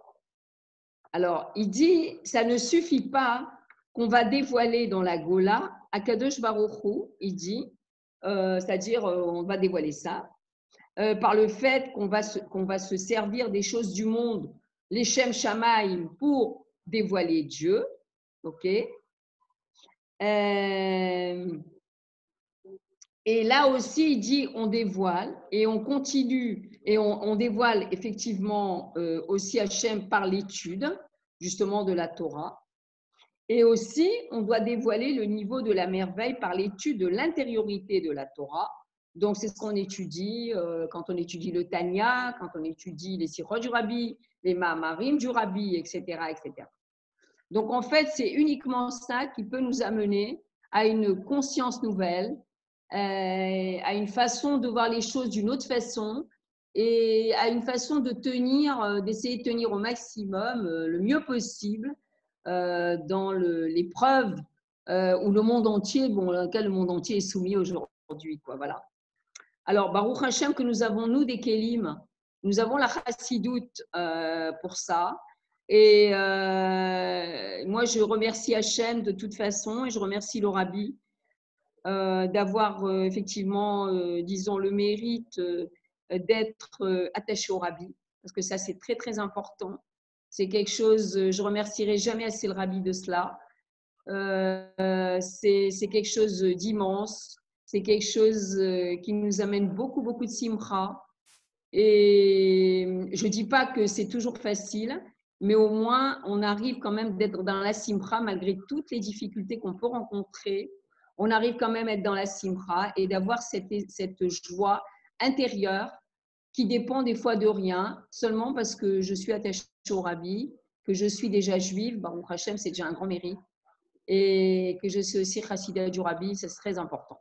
Alors, il dit, ça ne suffit pas qu'on va dévoiler dans la Gola, Akadosh Baruch Hu, il dit, c'est-à-dire on va dévoiler ça, par le fait qu'on va se servir des choses du monde, les Shem Shamaim, pour dévoiler Dieu. Ok. Et là aussi, il dit on dévoile et on continue et on dévoile effectivement aussi Hachem par l'étude justement de la Torah. Et aussi, on doit dévoiler le niveau de la merveille par l'étude de l'intériorité de la Torah. Donc, c'est ce qu'on étudie quand on étudie le Tanya, quand on étudie les Sichot du Rabbi, les Mahamarim du Rabbi, etc., etc. Donc, en fait, c'est uniquement ça qui peut nous amener à une conscience nouvelle, à une façon de voir les choses d'une autre façon et à une façon de tenir, d'essayer de tenir au maximum, le mieux possible, dans l'épreuve où le monde entier, dans lequel le monde entier est soumis aujourd'hui, quoi, voilà. Alors, Baruch Hashem, que nous avons, nous, des Kélim, nous avons la Chassidoute pour ça. Et moi, je remercie Hashem de toute façon et je remercie le Rabbi d'avoir effectivement, disons, le mérite d'être attaché au Rabbi, parce que ça, c'est très, très important. C'est quelque chose, je remercierai jamais assez le Rabbi de cela. C'est quelque chose d'immense. C'est quelque chose qui nous amène beaucoup, beaucoup de simcha. Et je ne dis pas que c'est toujours facile, mais au moins, on arrive quand même d'être dans la simcha malgré toutes les difficultés qu'on peut rencontrer. On arrive quand même à être dans la simcha et d'avoir cette joie intérieure qui dépend des fois de rien, seulement parce que je suis attachée au Rabbi, que je suis déjà juive, Baruch Hashem, c'est déjà un grand mérite, et que je suis aussi chassida du Rabbi, c'est très important.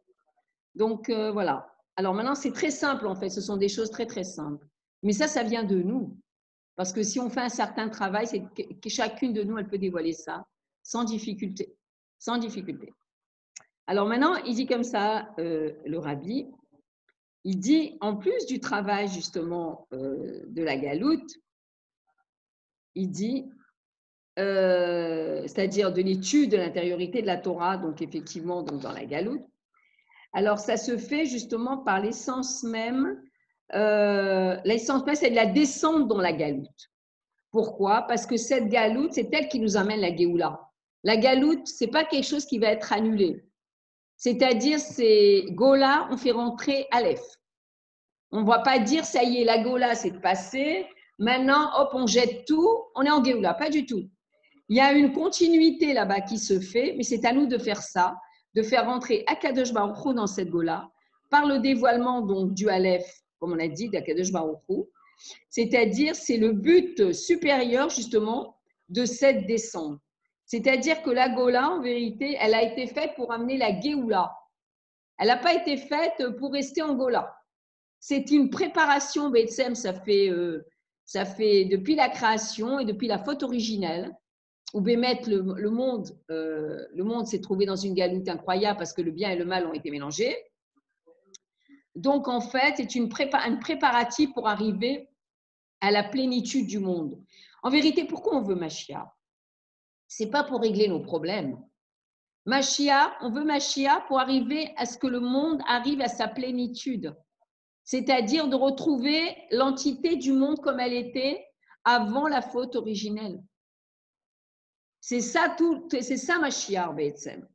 Donc, voilà. Alors maintenant, c'est très simple en fait, ce sont des choses très très simples. Mais ça vient de nous. Parce que si on fait un certain travail, c'est que chacune de nous, elle peut dévoiler ça sans difficulté. Sans difficulté. Alors maintenant, il dit comme ça, le Rabbi, il dit, en plus du travail justement de la galoute, il dit, c'est-à-dire de l'étude de l'intériorité de la Torah, donc effectivement donc dans la galoute, alors ça se fait justement par l'essence même, c'est de la descente dans la galoute. Pourquoi? Parce que cette galoute, c'est elle qui nous amène la Géoula. La galoute, ce n'est pas quelque chose qui va être annulé. C'est-à-dire, c'est Gola, on fait rentrer Aleph. On ne va pas dire, ça y est, la Gola, c'est passé. Maintenant, hop, on jette tout, on est en Géoula. Pas du tout. Il y a une continuité là-bas qui se fait, mais c'est à nous de faire ça, de faire rentrer Akadosh Baruch Hu dans cette Gola, par le dévoilement donc du Aleph, comme on a dit, d'Akadosh Baruch Hu. C'est-à-dire, c'est le but supérieur justement de cette descente. C'est-à-dire que la Gola, en vérité, elle a été faite pour amener la Géoula. Elle n'a pas été faite pour rester en Gola. C'est une préparation, Betsem, ça fait depuis la création et depuis la faute originelle, où Bémet, le monde s'est trouvé dans une galoute incroyable parce que le bien et le mal ont été mélangés. Donc, en fait, c'est un préparatif pour arriver à la plénitude du monde. En vérité, pourquoi on veut Mashiach? Ce n'est pas pour régler nos problèmes. Mashiach, on veut Mashiach pour arriver à ce que le monde arrive à sa plénitude. C'est-à-dire de retrouver l'entité du monde comme elle était avant la faute originelle. C'est ça Mashiach, B'etzem.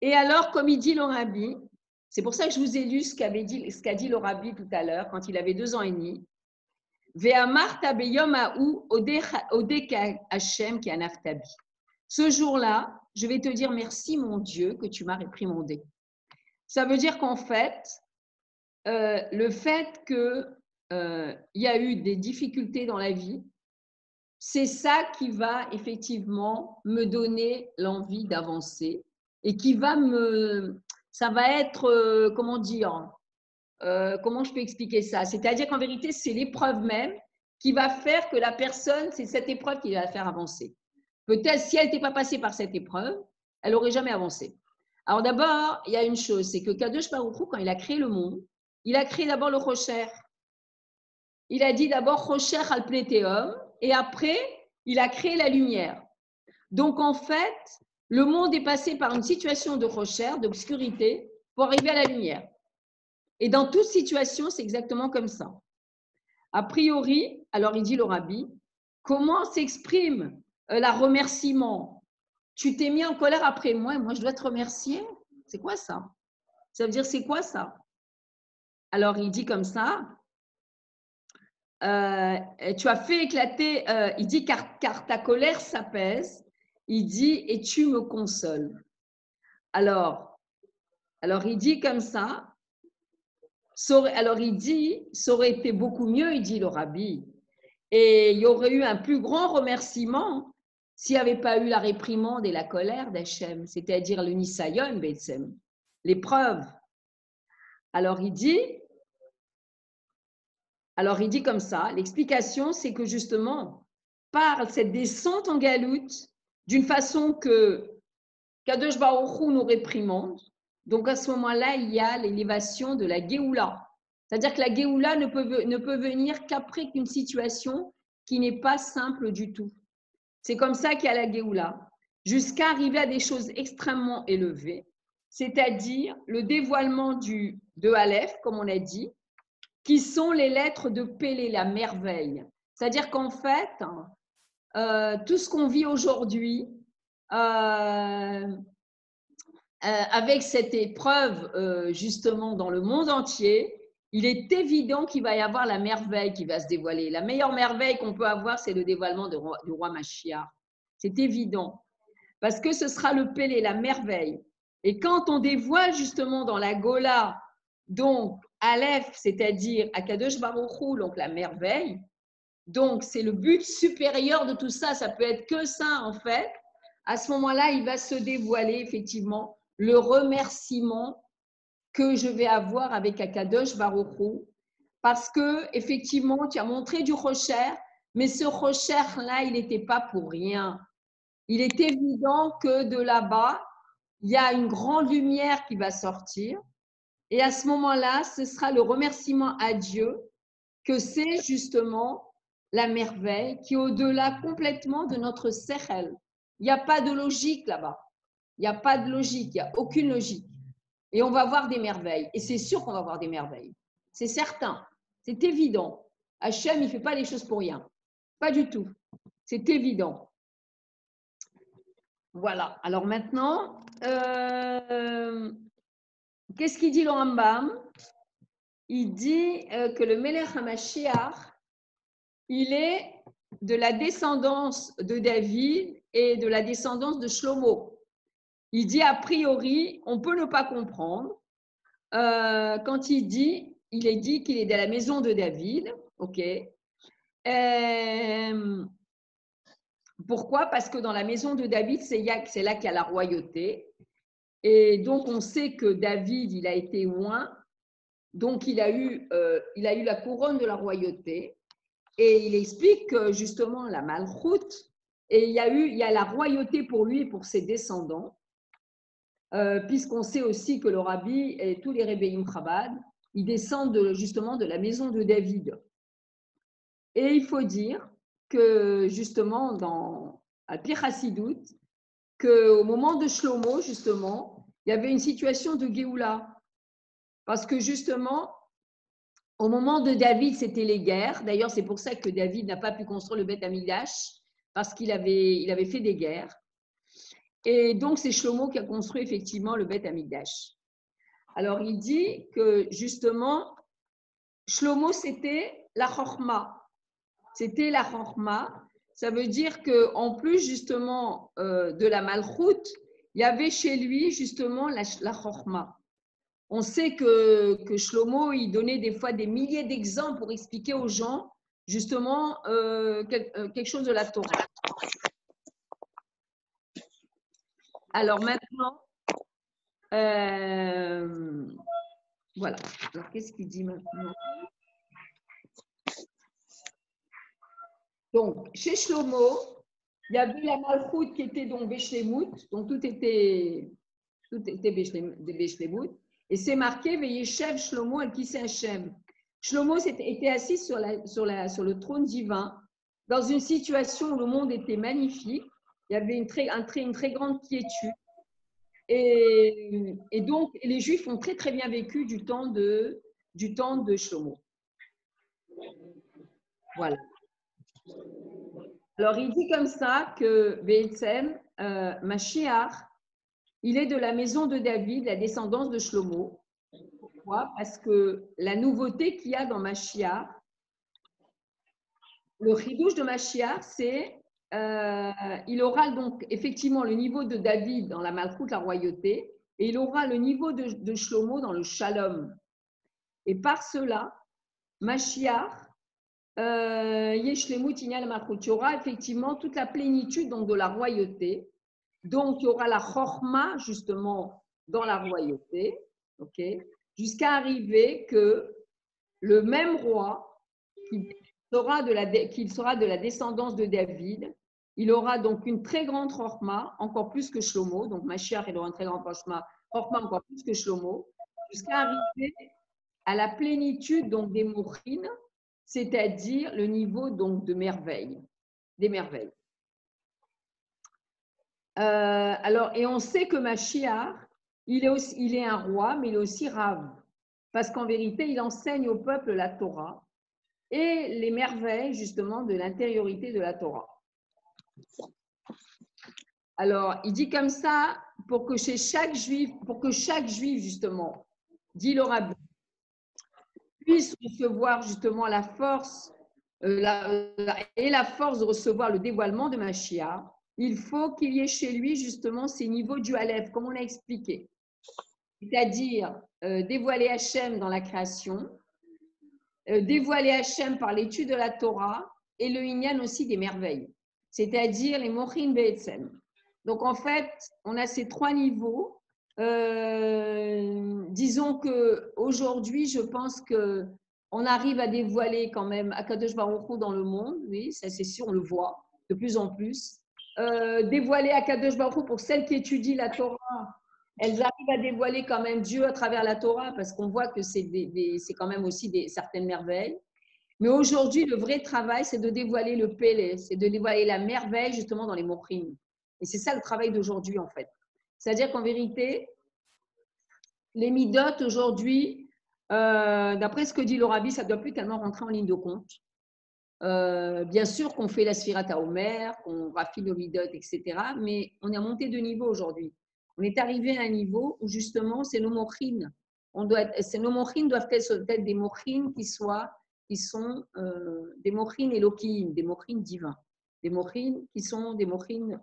Et alors, comme il dit le Rabbi, c'est pour ça que je vous ai lu ce qu'a dit le Rabbi tout à l'heure, quand il avait 2 ans et demi. Ce jour-là, je vais te dire merci mon Dieu que tu m'as réprimandé. Ça veut dire qu'en fait, le fait qu'il y a eu des difficultés dans la vie, c'est ça qui va effectivement me donner l'envie d'avancer et qui va ça va être, comment dire, comment je peux expliquer ça? C'est-à-dire qu'en vérité, c'est l'épreuve même qui va faire que la personne, c'est cette épreuve qui va la faire avancer. Peut-être si elle n'était pas passée par cette épreuve, elle n'aurait jamais avancé. Alors d'abord, il y a une chose, c'est que Kadosh Baruch Hu, quand il a créé le monde, il a créé d'abord le Rocher. Il a dit d'abord Rocher al Plétéum et après, il a créé la lumière. Donc en fait, le monde est passé par une situation de Rocher, d'obscurité, pour arriver à la lumière. Et dans toute situation, c'est exactement comme ça. A priori, alors il dit le Rabbi, comment s'exprime le remerciement? Tu t'es mis en colère après moi et moi je dois te remercier? C'est quoi ça? Ça veut dire c'est quoi ça? Alors il dit comme ça, tu as fait éclater, il dit car ta colère s'apaise, il dit et tu me consoles. Alors il dit comme ça, alors il dit, ça aurait été beaucoup mieux, il dit le Rabbi, et il y aurait eu un plus grand remerciement s'il n'y avait pas eu la réprimande et la colère d'Hachem, c'est-à-dire le Nisayon, Betsem, l'épreuve. Alors il dit, Alors, il dit comme ça, l'explication, c'est que justement, par cette descente en galoute, d'une façon que Kadosh Baruch Hu nous réprimande, donc à ce moment-là, il y a l'élévation de la Géoula. C'est-à-dire que la Géoula ne peut venir qu'après une situation qui n'est pas simple du tout. C'est comme ça qu'il y a la Géoula, jusqu'à arriver à des choses extrêmement élevées, c'est-à-dire le dévoilement de Aleph, comme on a dit, qui sont les lettres de Pélé, la merveille. C'est-à-dire qu'en fait, tout ce qu'on vit aujourd'hui, avec cette épreuve justement dans le monde entier, il est évident qu'il va y avoir la merveille qui va se dévoiler. La meilleure merveille qu'on peut avoir, c'est le dévoilement du roi Mashiach. C'est évident. Parce que ce sera le Pélé, la merveille. Et quand on dévoile justement dans la Gola, donc Aleph, c'est-à-dire Akadosh Baruch Hu, donc la merveille, donc c'est le but supérieur de tout ça, ça peut être que ça en fait. À ce moment-là, il va se dévoiler effectivement le remerciement que je vais avoir avec Akadosh Baruch Hu, parce que effectivement, tu as montré du rocher, mais ce rocher-là, il n'était pas pour rien. Il est évident que de là-bas, il y a une grande lumière qui va sortir. Et à ce moment-là, ce sera le remerciement à Dieu que c'est justement la merveille qui est au-delà complètement de notre sechel. Il n'y a pas de logique là-bas. Il n'y a pas de logique, il n'y a aucune logique. Et on va voir des merveilles. Et c'est sûr qu'on va voir des merveilles. C'est certain. C'est évident. Hachem, il ne fait pas les choses pour rien. Pas du tout. C'est évident. Voilà. Alors maintenant, qu'est-ce qu'il dit le Rambam? Il dit que le Melech HaMashiach, il est de la descendance de David et de la descendance de Shlomo. Il dit a priori, on peut ne pas comprendre quand il est dit qu'il est de la maison de David. Ok. Pourquoi? Parce que dans la maison de David, c'est là qu'il y a la royauté. Et donc, on sait que David, il a été oint. Donc, il a eu la couronne de la royauté. Et il explique que justement, la malchoute, et il y a la royauté pour lui et pour ses descendants, puisqu'on sait aussi que le rabbi et tous les rébéim Chabad, ils descendent justement de la maison de David. Et il faut dire que justement, dans Al-Pi Chassidut, qu'au moment de Shlomo, justement, il y avait une situation de Géoula. Parce que justement, au moment de David, c'était les guerres. D'ailleurs, c'est pour ça que David n'a pas pu construire le Beth Amikdash, parce qu'il avait fait des guerres. Et donc, c'est Shlomo qui a construit effectivement le Beth Amikdash. Alors, il dit que justement, Shlomo, c'était la Chorma. C'était la Chorma. Ça veut dire qu'en plus, justement, de la Malchoute, il y avait chez lui, justement, la Chorma. On sait que Shlomo, il donnait des fois des milliers d'exemples pour expliquer aux gens, justement, quelque chose de la Torah. Alors maintenant, voilà. Alors, qu'est-ce qu'il dit maintenant? Donc, chez Shlomo, il y avait la Malchoute qui était donc Béchlemout, donc tout était Béchlemout, et c'est marqué Veyeshev Shlomo al Kisei Hashem. Shlomo était assis sur le trône divin, dans une situation où le monde était magnifique, il y avait une très grande quiétude, et donc les Juifs ont très très bien vécu du temps de Shlomo. Voilà. Alors, il dit comme ça que Be'etzem, Mashiach, il est de la maison de David, la descendance de Shlomo. Pourquoi? Parce que la nouveauté qu'il y a dans Mashiach, le chidouche de Mashiach, c'est il aura donc effectivement le niveau de David dans la malchoute, la royauté, et il aura le niveau de Shlomo dans le shalom. Et par cela, Mashiach, Yeshlemut Inyal Malchut, il y aura effectivement toute la plénitude donc, de la royauté. Donc, il y aura la chorma justement dans la royauté, okay, jusqu'à arriver que le même roi qu'il sera de la descendance de David. Il aura donc une très grande Chorma, encore plus que Shlomo. Donc Mashiach, il aura une très grande Chorma encore plus que Shlomo, jusqu'à arriver à la plénitude donc des Mochin, c'est-à-dire le niveau donc de merveille, des merveilles. Alors, et on sait que Mashiach, il est un roi, mais il est aussi Rav, parce qu'en vérité, il enseigne au peuple la Torah et les merveilles justement de l'intériorité de la Torah. Alors, il dit comme ça, pour que chaque juif justement, dit le Rabbi, puisse recevoir justement la force la force de recevoir le dévoilement de Mashiach, il faut qu'il y ait chez lui justement ces niveaux du Aleph, comme on a expliqué. C'est-à-dire dévoiler Hachem dans la création, dévoiler Hachem par l'étude de la Torah et le Inyan aussi des merveilles, c'est-à-dire les Mochin Be'etzem. Donc en fait, on a ces trois niveaux. Disons qu'aujourd'hui, je pense qu'on arrive à dévoiler quand même Akadosh Baruch Hu dans le monde, oui, ça c'est sûr, on le voit de plus en plus. Dévoiler Akadosh Baruch Hu pour celles qui étudient la Torah, elles arrivent à dévoiler quand même Dieu à travers la Torah parce qu'on voit que c'est quand même aussi certaines merveilles. Mais aujourd'hui, le vrai travail, c'est de dévoiler le Pélé, c'est de dévoiler la merveille justement dans les Mochin. Et c'est ça le travail d'aujourd'hui en fait. C'est-à-dire qu'en vérité, les midot aujourd'hui, d'après ce que dit le Rabbi, ça ne doit plus tellement rentrer en ligne de compte. Bien sûr qu'on fait la Sfirat HaOmer, qu'on raffine nos midot, etc. Mais on est monté de niveau aujourd'hui. On est arrivé à un niveau où justement, c'est nos mochin. Nos mochin doivent être des mochin qui sont des mochin Elohim, des mochin divins. Des mochin qui sont des mochin,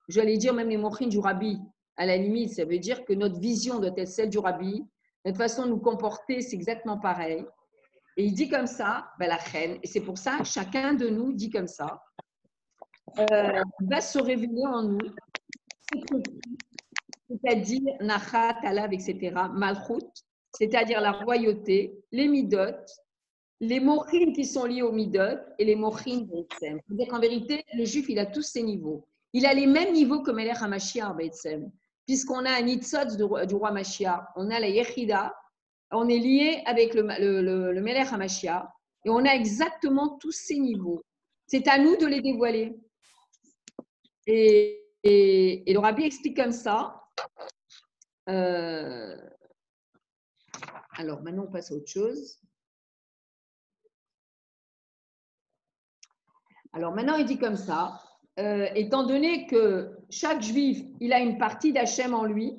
j'allais dire même les mochin du Rabbi. À la limite, ça veut dire que notre vision doit être celle du Rabbi. Notre façon de nous comporter, c'est exactement pareil. Et il dit comme ça, la reine, et c'est pour ça que chacun de nous dit comme ça, va se révéler en nous, c'est-à-dire Nachat, Alav, etc., Malchut, c'est-à-dire la royauté, les midot, les mochin qui sont liés aux midot et les mochin Be'etzem. C'est-à-dire qu'en vérité, le juif, il a tous ces niveaux. Il a les mêmes niveaux que Melech HaMashiach Be'etzem. Puisqu'on a un Nitzotz du roi Mashiach, on a la Yechida, on est lié avec le Melech HaMashiach, et on a exactement tous ces niveaux. C'est à nous de les dévoiler. Et le Rabbi explique comme ça. Alors, maintenant, on passe à autre chose. Alors, maintenant, il dit comme ça. Étant donné que chaque juif, il a une partie d'Hachem en lui,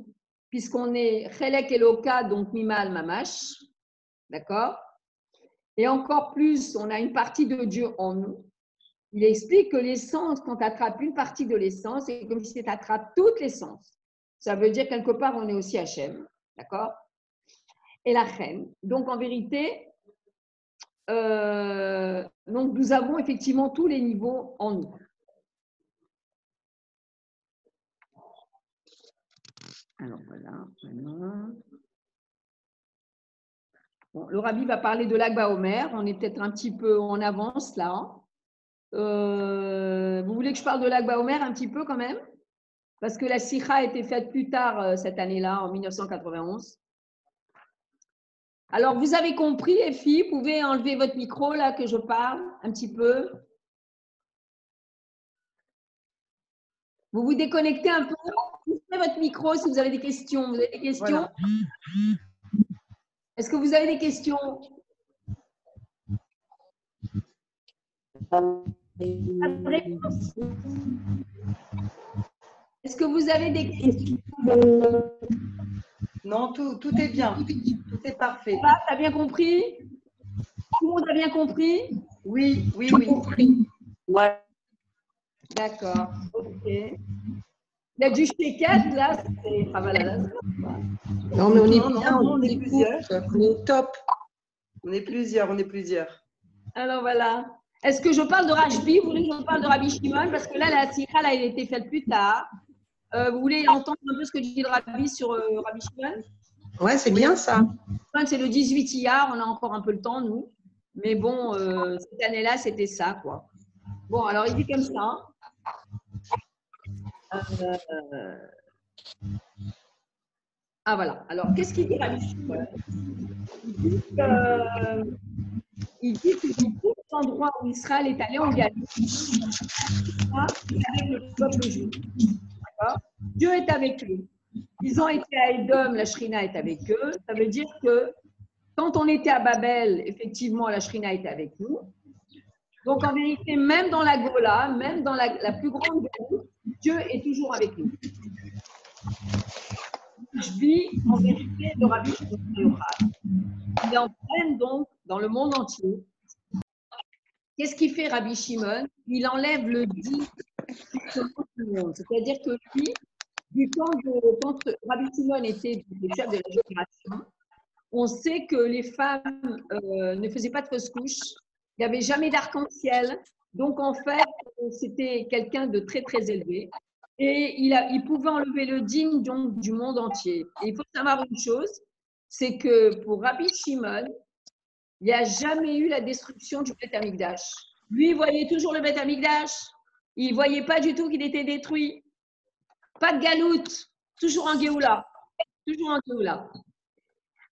puisqu'on est Chelek Eloka, donc Mimal Mamash, d'accord? Et encore plus, on a une partie de Dieu en nous. Il explique que l'essence, quand tu attrapes une partie de l'essence, c'est comme si tu attrapes toute l'essence. Ça veut dire quelque part, on est aussi Hachem, d'accord? Et la reine. Donc, en vérité, donc nous avons effectivement tous les niveaux en nous. Alors voilà, maintenant. Bon, le Rabbi va parler de Lag BaOmer. On est peut-être un petit peu en avance là. Vous voulez que je parle de Lag BaOmer un petit peu quand même? Parce que la Sikha a été faite plus tard cette année-là, en 1991. Alors, vous avez compris, les filles, vous pouvez enlever votre micro là que je parle un petit peu. Vous vous déconnectez un peu. Ouvrez votre micro si vous avez des questions. Vous avez des questions? Voilà. Est-ce que vous avez des questions? Est-ce que vous avez des questions? Non, tout est bien. Tout est parfait. Tu as bien compris? Tout le monde a bien compris? Oui. Ouais. D'accord. Ok. Il y a du chéquette là, c'est Travalala. Non, mais on est bien, on est plusieurs. On est top. On est plusieurs. Alors voilà. Est-ce que je parle de Rashbi? Vous voulez que je parle de Rabbi Shimon? Parce que là, la Sikha, elle a été faite plus tard. Vous voulez entendre un peu ce que dit le Rabbi sur Rabbi Shimon? Ouais, c'est bien ça. C'est le 18 Iyar, on a encore un peu le temps, nous. Mais bon, cette année-là, c'était ça, quoi. Bon, alors il dit comme ça. Ah voilà. Alors, qu'est-ce qu'il dit Rabbi Shimon? Il dit que dans tout endroit où Israël est allé en Galilée, avec le peuple juif. Dieu est avec eux. Ils ont été à Édom, la Shrina est avec eux. Ça veut dire que quand on était à Babel, effectivement, la Shrina était avec nous. Donc, en vérité, même dans la Gola, même dans la plus grande Gola, Dieu est toujours avec nous. Je vis en vérité le Rabbi Shimon Bar Yochai. Il entraîne donc dans le monde entier. Qu'est-ce qu'il fait Rabbi Shimon? Il enlève le dit du monde. C'est-à-dire que lui, du temps de quand Rabbi Shimon était le chef de la génération, on sait que les femmes ne faisaient pas de fausse couche. Il n'y avait jamais d'arc-en-ciel. Donc, en fait, c'était quelqu'un de très, très élevé. Et il pouvait enlever le digne donc, du monde entier. Et il faut savoir une chose, c'est que pour Rabbi Shimon, il n'y a jamais eu la destruction du Beth Amikdash. Lui, il voyait toujours le Beth Amikdash. Il ne voyait pas du tout qu'il était détruit. Pas de galoute. Toujours en Géoula. Toujours en Géoula.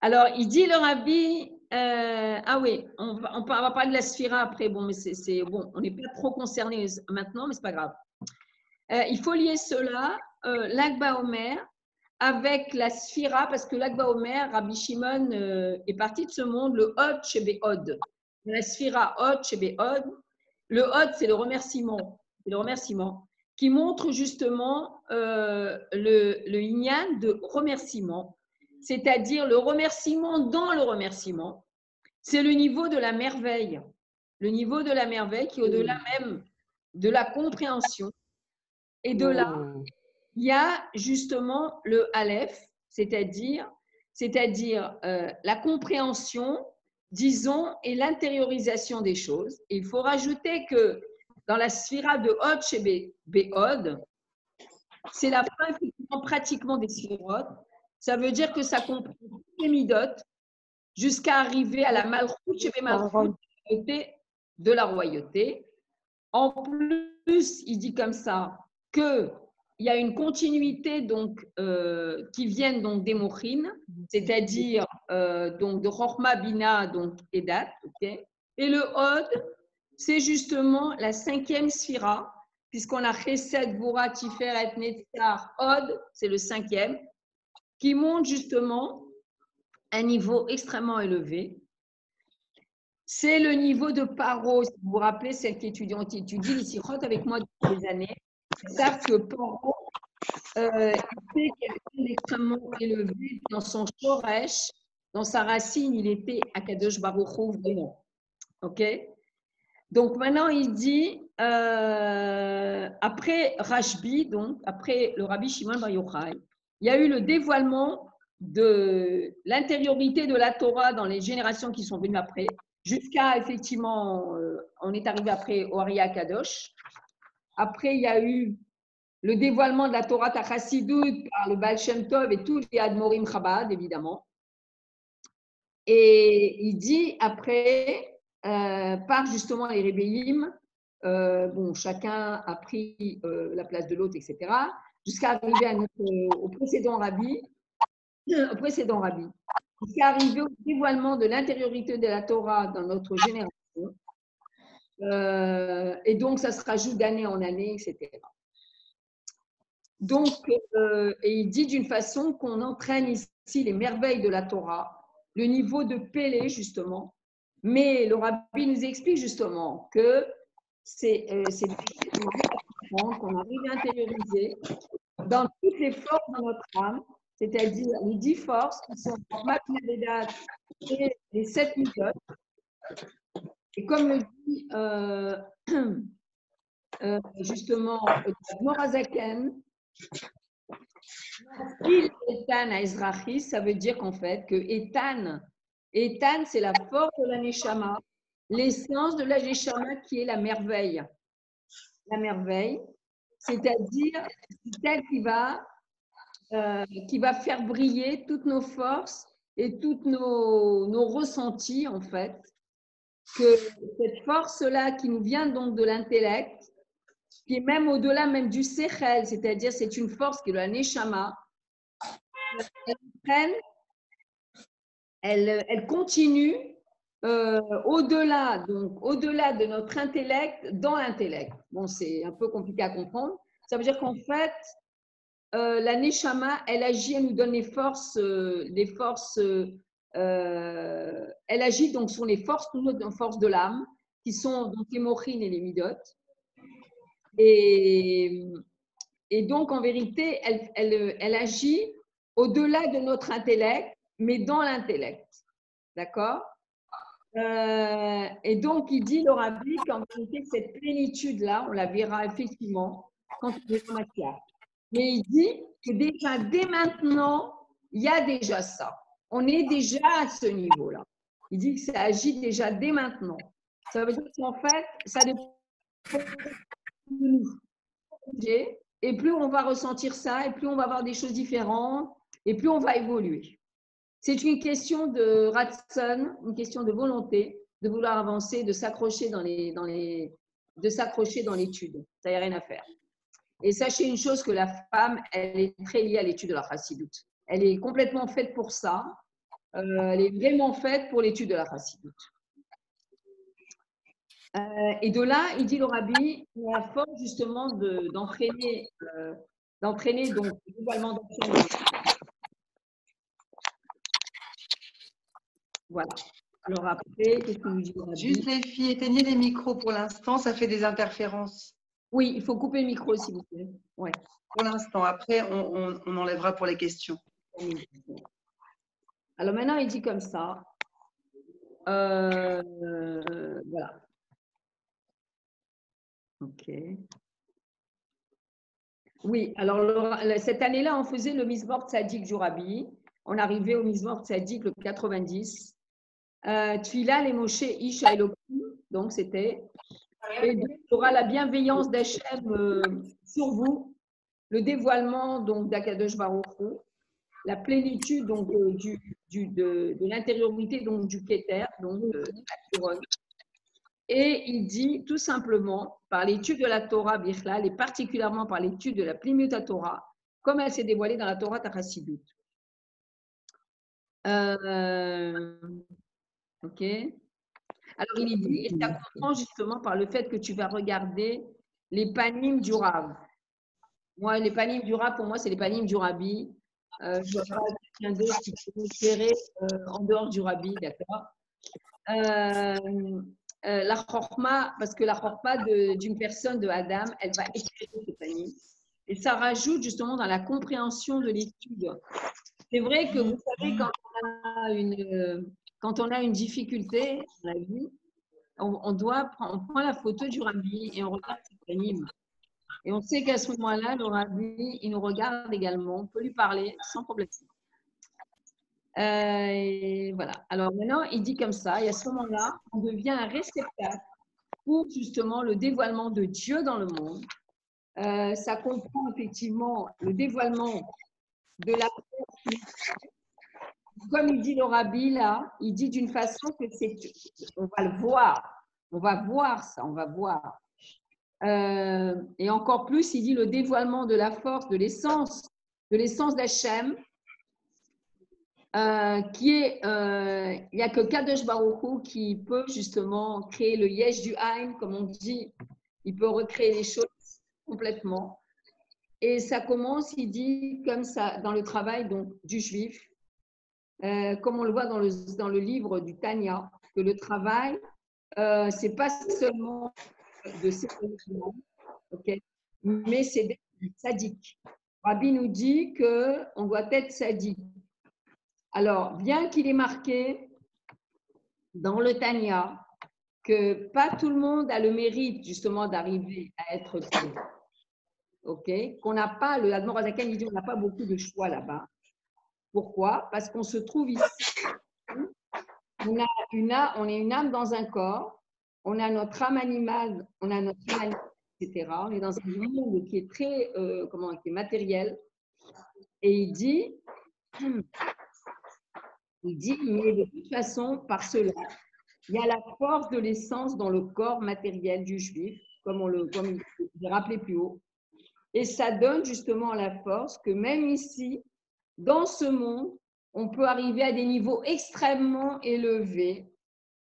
Alors, il dit le Rabbi, ah oui, on va parler de la Sphira après, bon, mais c'est bon, on n'est pas trop concerné maintenant, mais ce n'est pas grave. Il faut lier cela, l'Akba Omer, avec la Sphira, parce que l'Akba Omer, Rabbi Shimon est parti de ce monde, le Hod chez Hod. La Sphira Hod chez Hod. Le Hod, c'est le remerciement. C'est le remerciement qui montre justement le Inyan de remerciement, c'est-à-dire le remerciement dans le remerciement. C'est le niveau de la merveille. Le niveau de la merveille qui est au-delà même de la compréhension. Et de là, il y a justement le Aleph, c'est-à-dire la compréhension, disons, et l'intériorisation des choses. Et il faut rajouter que dans la sphira de Hod chez Béhod, c'est la fin pratiquement des sphirotes. Ça veut dire que ça comprend toutes les midotes jusqu'à arriver à la Malchut chez Malchut de la royauté. En plus, il dit comme ça qu'il y a une continuité donc, qui viennent donc des Mochines, c'est-à-dire donc de Chorma, Bina donc, et Dat. Okay. Et le Hod, c'est justement la 5e sphira, puisqu'on a Chesed, Gvura, Tiferet, Netzar, Hod, c'est le 5e, qui monte justement à un niveau extrêmement élevé. C'est le niveau de Paro. Si vous vous rappelez, celle qui étudie les sikhot avec moi depuis des années, savent que Paro était quelqu'un d'extrêmement élevé dans son shoresh, dans sa racine, il était Akadosh Baruch Hu vraiment. Ok. Donc maintenant, il dit après Rashbi, donc après le Rabbi Shimon Bar Yochai, il y a eu le dévoilement de l'intériorité de la Torah dans les générations qui sont venues après. Jusqu'à, effectivement, on est arrivé après au Ari Kadosh. Après, il y a eu le dévoilement de la Torah Chassidut par le Baal Shem Tov et tous les Admorim Chabad, évidemment. Et il dit après, par justement les Rebbeim, bon, chacun a pris la place de l'autre, etc., jusqu'à arriver à au précédent rabbi. Qui est arrivé au dévoilement de l'intériorité de la Torah dans notre génération. Et donc, ça se rajoute d'année en année, etc. Donc, et il dit d'une façon qu'on entraîne ici les merveilles de la Torah, le niveau de Pélé, justement. Mais le rabbi nous explique justement que c'est qu'on arrive à intérioriser dans toutes les forces de notre âme, c'est-à-dire les 10 forces qui sont Matnavedat et les 7 mitzvot. Et comme le dit justement Morazaken, Etan à Ezrachi, ça veut dire qu'en fait que Etan, c'est la force de la Neshama, l'essence de la Neshama qui est la merveille. La merveille, c'est-à-dire celle qui va faire briller toutes nos forces et toutes nos ressentis, en fait, que cette force-là qui nous vient donc de l'intellect, qui est même au-delà même du sechel, c'est-à-dire c'est une force qui est de la neshama, elle continue au-delà de notre intellect, dans l'intellect. Bon, c'est un peu compliqué à comprendre. Ça veut dire qu'en fait, la neshama, elle agit, elle nous donne les forces, elle agit donc sur les forces, toujours les forces de l'âme, qui sont donc les mochines et les midot. Et donc, en vérité, elle agit au-delà de notre intellect, mais dans l'intellect. D'accord? Et donc, il dit, le rabbi, qu'en vérité, cette plénitude-là, on la verra effectivement quand on verra Matthias. Mais il dit que déjà, dès maintenant, il y a déjà ça. On est déjà à ce niveau-là. Il dit que ça agit déjà dès maintenant. Ça veut dire qu'en fait, ça dépend de nous. Et plus on va ressentir ça, et plus on va avoir des choses différentes, et plus on va évoluer. C'est une question de ratson, une question de volonté, de vouloir avancer, de s'accrocher dans l'étude. Ça n'y a rien à faire. Et sachez une chose, que la femme, elle est très liée à l'étude de la chassidoute. Elle est complètement faite pour ça. Elle est vraiment faite pour l'étude de la chassidoute. Et de là, il dit le rabbi, il a la force justement d'entraîner donc le dévoilement d'action. Voilà. Alors après, qu'est-ce qu'il nous dit le rabbi? Juste les filles, éteignez les micros pour l'instant, ça fait des interférences. Oui, il faut couper le micro s'il vous plaît. Ouais. Pour l'instant, après, on enlèvera pour les questions. Alors maintenant, il dit comme ça. Voilà. Ok. Oui, alors cette année-là, on faisait le Mizmor Tzadik Jourabi. On arrivait au Mizmor Tzadik le 90. Tfila les Moshe Isha Elohim, donc c'était. Et donc, il y aura la bienveillance d'Hachem sur vous, le dévoilement donc d'Akadosh Baruch Hu, la plénitude donc de l'intériorité donc du Keter, donc de la couronne. Et il dit tout simplement, par l'étude de la Torah Bichlal, et particulièrement par l'étude de la Plimut Torah, comme elle s'est dévoilée dans la Torah Tachassidut. Ok. Alors il dit, et ça comprend justement par le fait que tu vas regarder les panim du Rav. Moi, les panim du Rav, pour moi, c'est les panim du Rabbi. Je ne vois pas quelqu'un d'autre qui peut éclairer en dehors du Rabbi, d'accord. La chorma, parce que la chorma d'une personne, de Adam, elle va éclairer ces panim. Et ça rajoute justement dans la compréhension de l'étude. C'est vrai que vous savez, quand on a une difficulté dans la vie, on prend la photo du Rabbi et on regarde ses panim. Et on sait qu'à ce moment-là, le Rabbi, il nous regarde également. On peut lui parler sans problème. Et voilà. Alors maintenant, il dit comme ça, et à ce moment-là, on devient un réceptacle pour justement le dévoilement de Dieu dans le monde. Ça comprend effectivement le dévoilement de la personne. Comme il dit le Rabbi là, il dit d'une façon que on va le voir. On va voir ça, on va voir. Et encore plus, il dit le dévoilement de la force, de l'essence d'Hachem, qui est, il n'y a que Kadosh Baruch Hu qui peut justement créer le yesh du Haïm, comme on dit, il peut recréer les choses complètement. Et ça commence, il dit, comme ça, dans le travail donc, du juif, comme on le voit dans le livre du Tanya, que le travail, c'est pas seulement de sécurité, okay, mais c'est d'être sadique. Rabbi nous dit qu'on doit être sadique. Alors, bien qu'il est marqué dans le Tanya que pas tout le monde a le mérite justement d'arriver à être sadique, ok, qu'on n'a pas, le Admor Azaken dit qu'on n'a pas beaucoup de choix là-bas. Pourquoi? Parce qu'on se trouve ici, on est une âme dans un corps, on a notre âme animale, on a notre âme animale, etc. On est dans un monde qui est très qui est matériel. Et il dit, mais de toute façon, par cela, il y a la force de l'essence dans le corps matériel du juif, comme j'ai rappelé plus haut. Et ça donne justement la force que même ici, dans ce monde, on peut arriver à des niveaux extrêmement élevés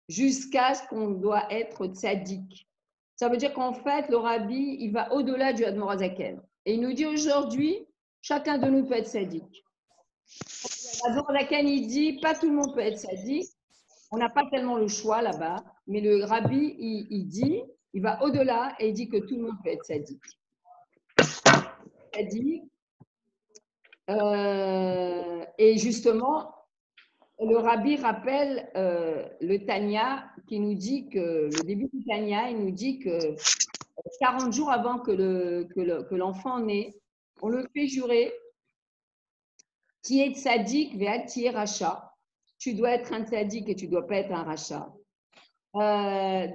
jusqu'à ce qu'on doit être tzaddik. Ça veut dire qu'en fait, le rabbi, il va au-delà du Admor HaZaken. Et il nous dit aujourd'hui, chacun de nous peut être tzaddik. L'Admor HaZaken, il dit, pas tout le monde peut être tzaddik. On n'a pas tellement le choix là-bas. Mais le rabbi, il dit, il va au-delà et il dit que tout le monde peut être tzaddik. Tzaddik. Et justement, le rabbi rappelle le Tanya qui nous dit que, le début du Tanya, il nous dit que 40 jours avant que l'enfant naît, on le fait jurer Tiet tzadik ve'al tiet racha. Tu dois être un tzadik et tu ne dois pas être un racha.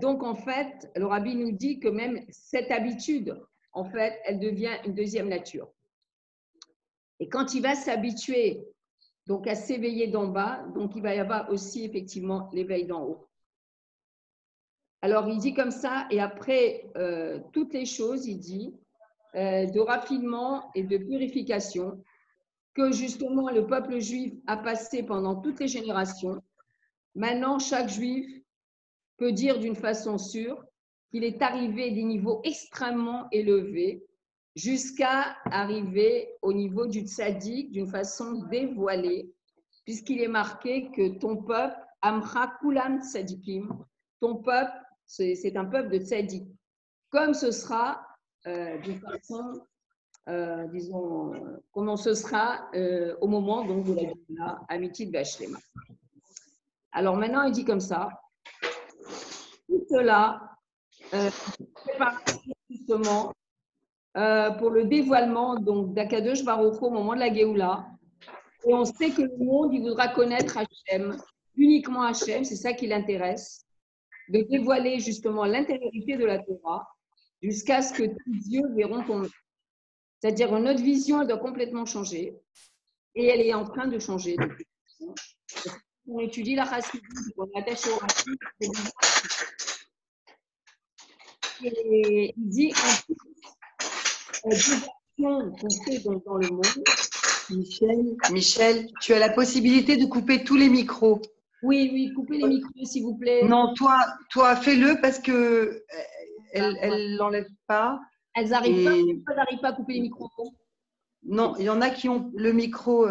Donc, en fait, le rabbi nous dit que même cette habitude, en fait, elle devient une deuxième nature. Et quand il va s'habituer donc à s'éveiller d'en bas, donc il va y avoir aussi effectivement l'éveil d'en haut. Alors, il dit comme ça, et après toutes les choses, il dit de raffinement et de purification que justement le peuple juif a passé pendant toutes les générations. Maintenant, chaque juif peut dire d'une façon sûre qu'il est arrivé des niveaux extrêmement élevés jusqu'à arriver au niveau du tzaddik d'une façon dévoilée, puisqu'il est marqué que ton peuple, Amcha Kulam Tzadikim, ton peuple, c'est un peuple de tzaddik. Comme ce sera, d'une façon, disons, comment ce sera au moment donc, de la Géoula, Amitit Vachlema. Alors maintenant, il dit comme ça. Tout cela, justement, pour le dévoilement d'Akadosh Baruch Hu au moment de la Géoula. Et on sait que le monde, il voudra connaître Hachem, uniquement Hachem, c'est ça qui l'intéresse, de dévoiler justement l'intériorité de la Torah jusqu'à ce que tous les yeux verront ton. C'est-à-dire que notre vision, elle doit complètement changer et elle est en train de changer. On étudie la Chassidut, on est attaché au racines. Et il dit en plus, des actions qu'on fait dans le monde. Michel, tu as la possibilité de couper tous les micros. Oui, coupez les micros, s'il vous plaît. Non, toi fais-le parce que elle l'enlève pas. Elles n'arrivent pas à couper les micros. Non, il y en a qui ont le micro.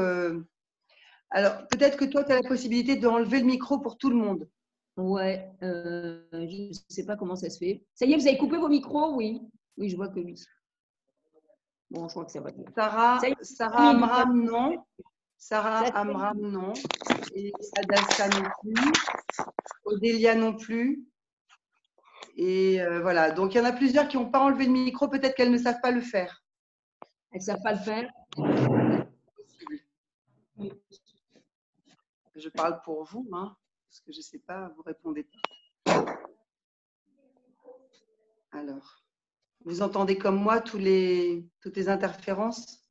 Alors, peut-être que toi, tu as la possibilité d'enlever le micro pour tout le monde. Ouais, je ne sais pas comment ça se fait. Ça y est, vous avez coupé vos micros? Oui. Oui, je vois que oui. Bon, je crois que ça va bien. Sarah Amram, non. Sarah Amram, non. Et Adassa non plus. Odélia non plus. Et voilà. Donc, il y en a plusieurs qui n'ont pas enlevé le micro. Peut-être qu'elles ne savent pas le faire. Elles ne savent pas le faire. Je parle pour vous, hein, parce que je ne sais pas, vous répondez pas. Alors, vous entendez comme moi toutes les interférences?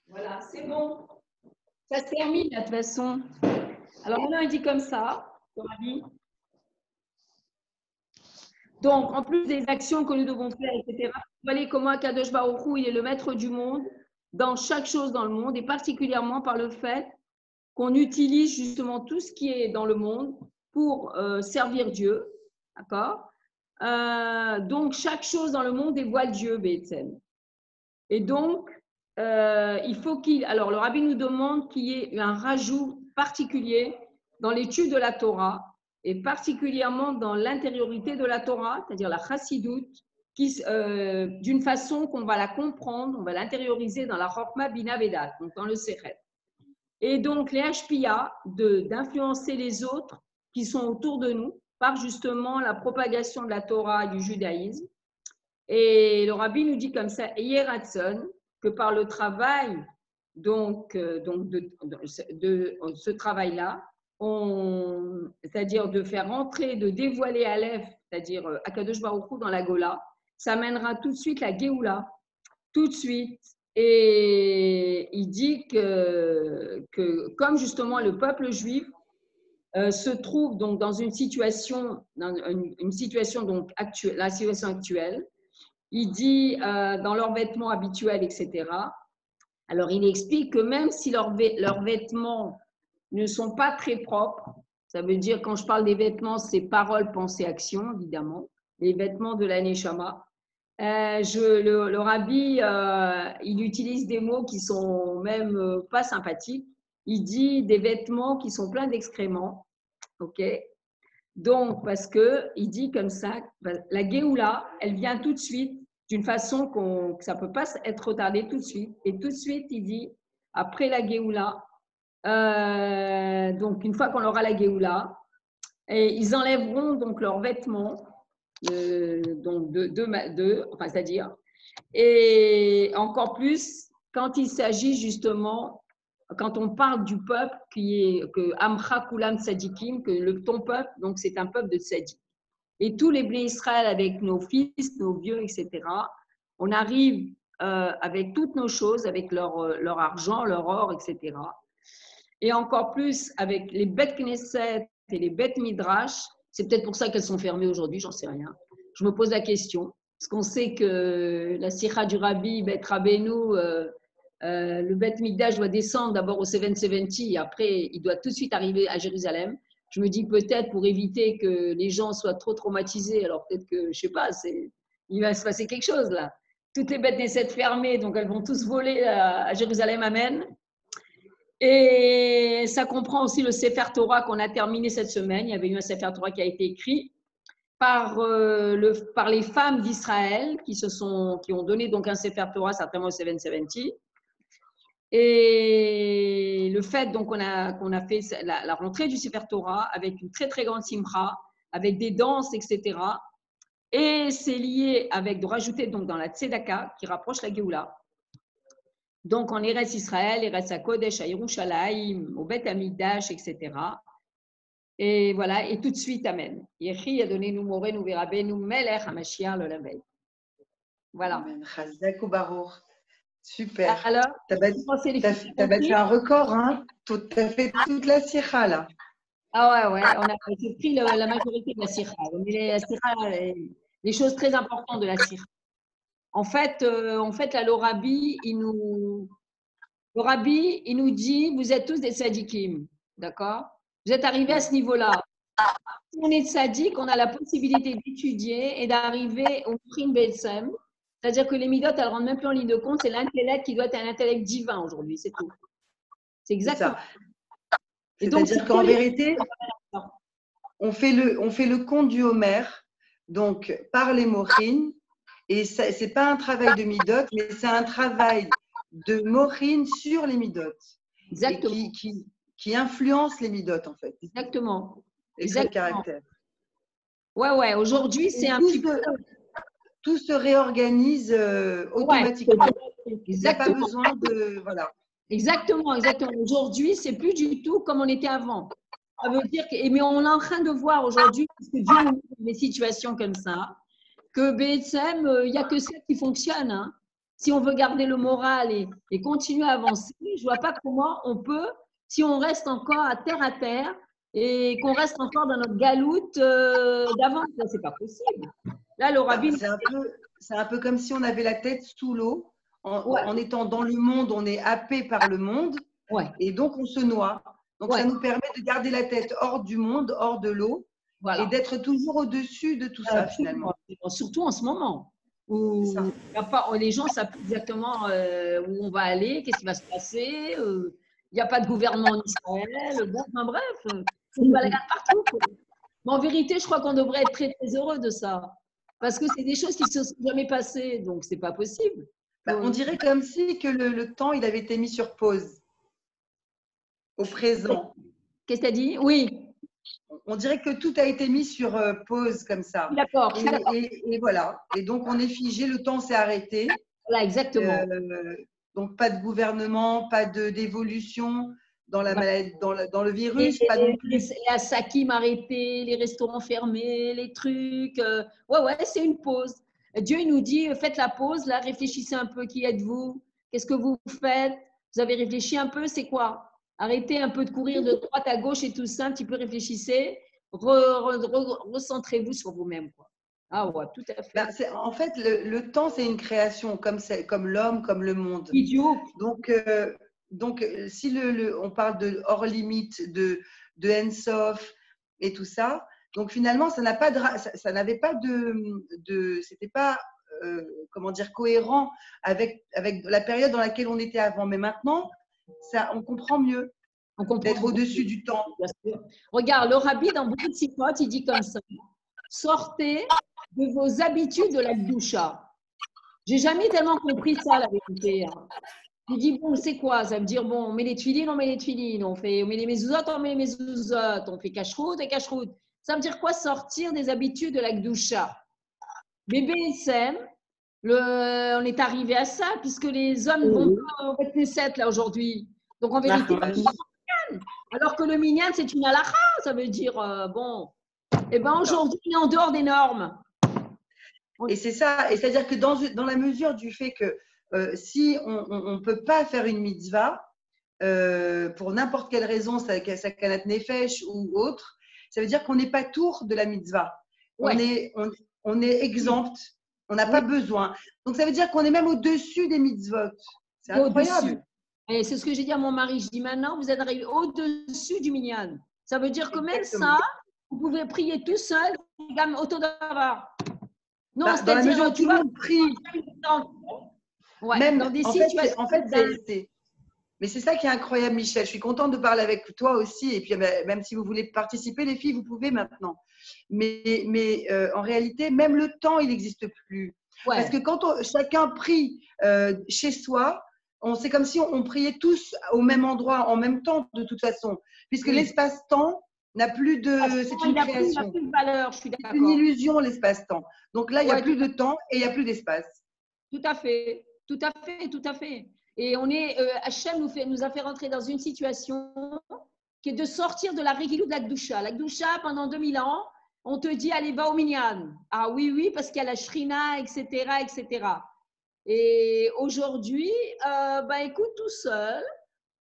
Voilà, c'est bon. Ça se termine, de toute façon. Alors, maintenant, il dit comme ça, Ravi. Donc, en plus des actions que nous devons faire, etc., vous voyez comment Akadosh Baruch Hu, il est le maître du monde, dans chaque chose dans le monde, et particulièrement par le fait qu'on utilise justement tout ce qui est dans le monde pour servir Dieu. D'accord? Donc, chaque chose dans le monde dévoile Dieu, B'Etzem. Et donc, il faut qu'il. Alors, le rabbi nous demande qu'il y ait un rajout particulier dans l'étude de la Torah et particulièrement dans l'intériorité de la Torah, c'est-à-dire la Chassidut, d'une façon qu'on va la comprendre, on va l'intérioriser dans la Chokma Bina Vedat, donc dans le Sechet. Et donc, les HPA, d'influencer les autres qui sont autour de nous par justement la propagation de la Torah et du judaïsme. Et le rabbi nous dit comme ça, Yeratson, que par le travail de ce travail-là, c'est-à-dire de faire entrer, de dévoiler Aleph, c'est-à-dire Akadosh Baruch Hu dans la Gola, ça mènera tout de suite la Géoula, tout de suite. Et il dit que comme justement le peuple juif se trouve donc dans une situation donc actuelle, la situation actuelle, il dit dans leurs vêtements habituels, etc. Alors il explique que même si leurs vêtements ne sont pas très propres, ça veut dire quand je parle des vêtements, c'est paroles, pensées, actions, évidemment, les vêtements de la Neshama. Le rabbi, il utilise des mots qui sont même pas sympathiques. Il dit des vêtements qui sont pleins d'excréments. Ok. Donc, parce que il dit comme ça, la Géoula, elle vient tout de suite d'une façon que ça ne peut pas être retardé tout de suite. Et tout de suite, il dit, après la Géoula, donc une fois qu'on aura la Géoula, et ils enlèveront donc leurs vêtements, donc enfin, c'est-à-dire, et encore plus quand il s'agit justement, quand on parle du peuple que Amcha Kulam Tzadikim, que ton peuple, donc c'est un peuple de Tzadik. Et tous les Bnei Israël avec nos fils, nos vieux, etc., on arrive avec toutes nos choses, avec leur argent, leur or, etc. Et encore plus avec les bêtes Knesset et les bêtes Midrash. C'est peut-être pour ça qu'elles sont fermées aujourd'hui, j'en sais rien. Je me pose la question. Parce qu'on sait que la Sikha du Rabbi, Bet Rabbeinu, le Beth Mikdash doit descendre d'abord au 770, après il doit tout de suite arriver à Jérusalem. Je me dis peut-être pour éviter que les gens soient trop traumatisés, alors peut-être que, je ne sais pas, il va se passer quelque chose là. Toutes les bêtes naissent fermées, donc elles vont tous voler à Jérusalem, amen. Et ça comprend aussi le Sefer Torah qu'on a terminé cette semaine. Il y avait eu un Sefer Torah qui a été écrit par les femmes d'Israël qui ont donné donc un Sefer Torah, certainement au 770. Et le fait donc qu'on a fait la rentrée du Sefer Torah avec une très très grande simcha, avec des danses, etc. Et c'est lié avec de rajouter donc dans la Tzedaka qui rapproche la Géoula. Donc en Eretz Israël, Eretz HaKodesh, à Yerushalayim, au Beth Amikdash, etc. Et voilà, et tout de suite, amen. Yechi a donné nous morenu verabenu melech hamashiach l'olam vaed. Voilà. Amen. Chazak ou Baruch. Super. Alors, tu as battu un record, hein? Tu as fait toute la sira, là. Ah ouais, j'ai pris la majorité de la sira. Les choses très importantes de la sira. En fait, là, le rabbi, il nous dit, vous êtes tous des tzadikim, d'accord? Vous êtes arrivés à ce niveau-là. Si on est tzadik, on a la possibilité d'étudier et d'arriver au prime Betsem. C'est-à-dire que les midot, elles ne rentrent même plus en ligne de compte. C'est l'intellect qui doit être un intellect divin aujourd'hui, c'est tout. C'est exactement ça. C'est-à-dire qu'en vérité, on fait le compte du Homer, donc par les Mochines, et ce n'est pas un travail de midot, mais c'est un travail de Mochines sur les midot. Exactement. Et qui influence les midot, en fait. Exactement. Et le caractère. Ouais. Aujourd'hui, c'est un petit peu… Tout se réorganise automatiquement. Ouais, il n'y a pas besoin de… Voilà. Exactement. Aujourd'hui, c'est plus du tout comme on était avant. Ça veut dire mais on est en train de voir aujourd'hui, parce que Dieu nous met des situations comme ça, que BSM, il n'y a que ça qui fonctionne. Hein. Si on veut garder le moral et continuer à avancer, je ne vois pas comment on peut, si on reste encore à terre et qu'on reste encore dans notre galoute d'avant. Ce n'est pas possible. Là, le rabbi… C'est un peu comme si on avait la tête sous l'eau. En étant dans le monde, on est happé par le monde. Ouais. Et donc, on se noie. Donc, ça nous permet de garder la tête hors du monde, hors de l'eau. Voilà. Et d'être toujours au-dessus de tout ça, finalement. Surtout en ce moment, où les gens ne savent pas exactement où on va aller, qu'est-ce qui va se passer. Il n'y a pas de gouvernement en Israël. Bon, enfin, bref, c'est une balade partout. Mais en vérité, je crois qu'on devrait être très, très heureux de ça. Parce que c'est des choses qui ne se sont jamais passées. Donc, ce n'est pas possible. On dirait comme si que le temps, il avait été mis sur pause. Au présent. Qu'est-ce que tu as dit? Oui. On dirait que tout a été mis sur pause comme ça. D'accord. Et voilà. Et donc, on est figé, le temps s'est arrêté. Voilà, exactement. Donc, pas de gouvernement, pas d'évolution dans la maladie, dans le virus. Les Asakim arrêtés, les restaurants fermés, les trucs. Ouais, c'est une pause. Dieu il nous dit, faites la pause, là, réfléchissez un peu, qui êtes-vous? Qu'est-ce que vous faites? Vous avez réfléchi un peu, c'est quoi? Arrêtez un peu de courir de droite à gauche et tout ça, un petit peu réfléchissez, recentrez-vous sur vous-même, quoi. Ah ouais, tout à fait. En fait, le temps, c'est une création, comme l'homme, comme le monde. Idiot. Donc si on parle de hors limite, de Ensof et tout ça, donc finalement, ça n'avait pas c'était pas, comment dire, cohérent avec la période dans laquelle on était avant. Mais maintenant, on comprend mieux d'être au-dessus du temps. Regarde, le rabbi, dans beaucoup de sikhot, il dit comme ça. Sortez de vos habitudes de la doucha. J'ai jamais tellement compris ça, la vérité. Je dis, bon, c'est quoi? Ça veut dire, bon, on met les tuilines, on met les tuilines. On met les mezuzot, on met les mezuzot. On fait cache-route et cache-route. Ça veut dire quoi? Sortir des habitudes de la doucha. Bébé SM, on est arrivé à ça, puisque les hommes vont pas au Knesset, là, aujourd'hui. Donc, en vérité, alors que le minyan, c'est une halakha. Ça veut dire, bon, eh ben, aujourd'hui, on est en dehors des normes. Et c'est ça. Et c'est-à-dire que dans la mesure du fait que si on ne peut pas faire une mitzvah, pour n'importe quelle raison, sa kanat nefesh ou autre, ça veut dire qu'on n'est pas tour de la mitzvah. Ouais. On est exempt. On n'a pas besoin. Donc, ça veut dire qu'on est même au-dessus des mitzvot. C'est incroyable. Et c'est ce que j'ai dit à mon mari. Je dis maintenant, vous êtes arrivé au-dessus du minyan. Ça veut dire que même ça, vous pouvez prier tout seul, comme autodavar. Non, dans la mesure où tout le monde prie. Ouais, même dans des situations. En fait, mais c'est ça qui est incroyable, Michel. Je suis contente de parler avec toi aussi. Et puis, même si vous voulez participer, les filles, vous pouvez maintenant. Mais en réalité, même le temps, il n'existe plus. Ouais. Parce que quand chacun prie chez soi, c'est comme si on priait tous au même endroit, en même temps, de toute façon. Puisque l'espace-temps n'a plus de… C'est une création. Il n'a plus de valeur, je suis d'accord. C'est une illusion, l'espace-temps. Donc là, il n'y a plus de temps et il n'y a plus d'espace. Tout à fait. Tout à fait, tout à fait. Et Hachem nous a fait rentrer dans une situation qui est de sortir de la Régilou de la Gdoucha. La Gdoucha, pendant 2000 ans, on te dit, allez, va au Minyan. Ah oui, parce qu'il y a la Shrina, etc., etc. Et aujourd'hui, écoute, tout seul,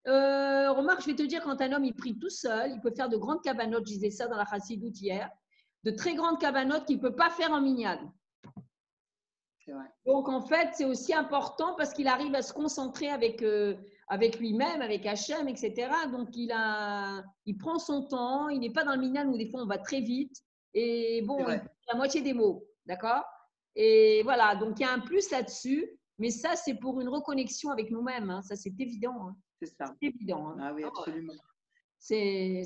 remarque, je vais te dire, quand un homme, il prie tout seul, il peut faire de grandes cabanotes, je disais ça dans la Chassidoute hier, de très grandes cabanotes qu'il ne peut pas faire en Minyan. Donc, en fait, c'est aussi important parce qu'il arrive à se concentrer avec lui-même, avec Hachem, etc. Donc, il prend son temps, il n'est pas dans le minyan où des fois on va très vite. Et bon, il prend la moitié des mots, d'accord? Et voilà, donc il y a un plus là-dessus. Mais ça, c'est pour une reconnexion avec nous-mêmes. Hein. Ça, c'est évident. Hein. C'est ça. C'est évident. Hein. Ah oui, absolument. C'est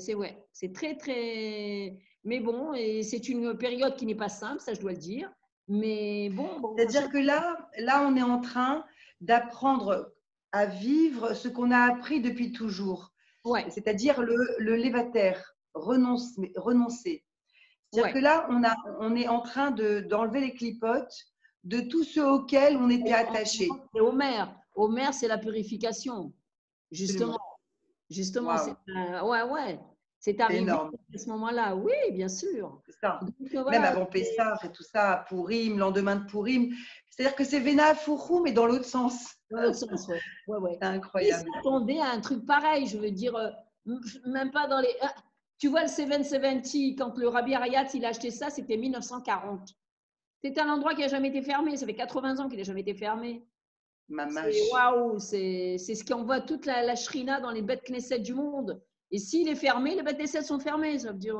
très, très… Mais bon, et c'est une période qui n'est pas simple, ça, je dois le dire. Mais bon c'est-à-dire que là, on est en train d'apprendre à vivre ce qu'on a appris depuis toujours. Ouais. C'est-à-dire le lévater, renoncer. C'est-à-dire que là, on est en train d'enlever les clipotes de tout ce auquel on était attaché. Et Omer, c'est la purification. Justement. Wow. C'est arrivé à ce moment-là. Oui, bien sûr. C'est ça. Donc, voilà. Même avant Pessah et tout ça, Pourim, lendemain de Pourim. C'est-à-dire que c'est Vena Fourou, mais dans l'autre sens. Dans l'autre sens, oui. C'est incroyable. Ils s'attendaient à un truc pareil, je veux dire, même pas dans les… Tu vois, le 770, quand le Rabbi Arayat, il a acheté ça, c'était 1940. C'est un endroit qui n'a jamais été fermé. Ça fait 80 ans qu'il n'a jamais été fermé. Waouh, c'est ce qui envoie toute la shrina dans les bêtes Knesset du monde. Et s'il est fermé, les bêtes Knesset sont fermées. Ça veut dire.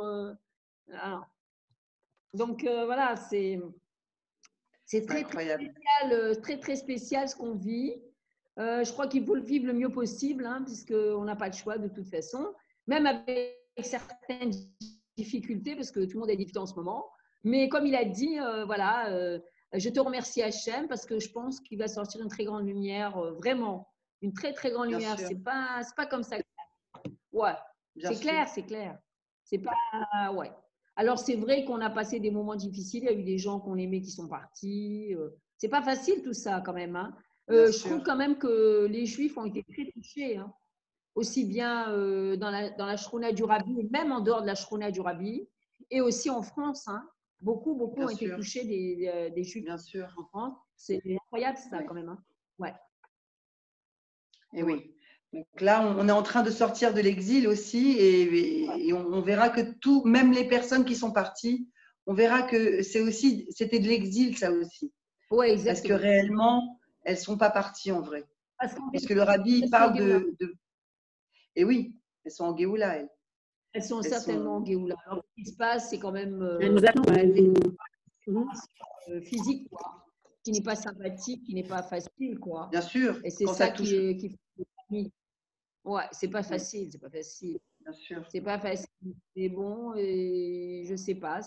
Donc voilà, c'est très, très spécial, très, très spécial ce qu'on vit. Je crois qu'il faut le vivre le mieux possible, hein, puisqu'on n'a pas le choix de toute façon, même avec certaines difficultés, parce que tout le monde est difficile en ce moment. Mais comme il a dit, je te remercie Hachem parce que je pense qu'il va sortir une très grande lumière, vraiment, une très très grande lumière. C'est pas comme ça. Ouais, c'est clair. C'est pas Alors c'est vrai qu'on a passé des moments difficiles. Il y a eu des gens qu'on aimait qui sont partis. C'est pas facile tout ça quand même. Hein. Je trouve quand même que les Juifs ont été très touchés, hein. Aussi bien dans la Shrona du Rabbi, et même en dehors de la Shrona du Rabbi, et aussi en France. Hein. Beaucoup Bien ont été sûr. touchés des Juifs Bien sûr. en France. C'est incroyable ça Oui. quand même. Hein. Ouais. Et oui. Donc là, on est en train de sortir de l'exil aussi et on verra que tout, même les personnes qui sont parties, on verra que c'était de l'exil ça aussi. Ouais, Parce que exactement. réellement, elles ne sont pas parties en vrai. Parce qu'en Puisque vérité, le rabbi elles il sont en parle Géoula. Et oui, elles sont en Géoula, elles. Elles sont Elles certainement en sont… Géoula. Alors, ce qui se passe, c'est quand même Elle nous attend. physique, quoi, qui n'est pas sympathique, qui n'est pas facile, quoi. Bien sûr, Et c'est quand ça ça touche. qui fait les familles. Ouais, c'est pas facile, c'est pas facile. Bien sûr. C'est pas facile. Mais bon, et je sais pas,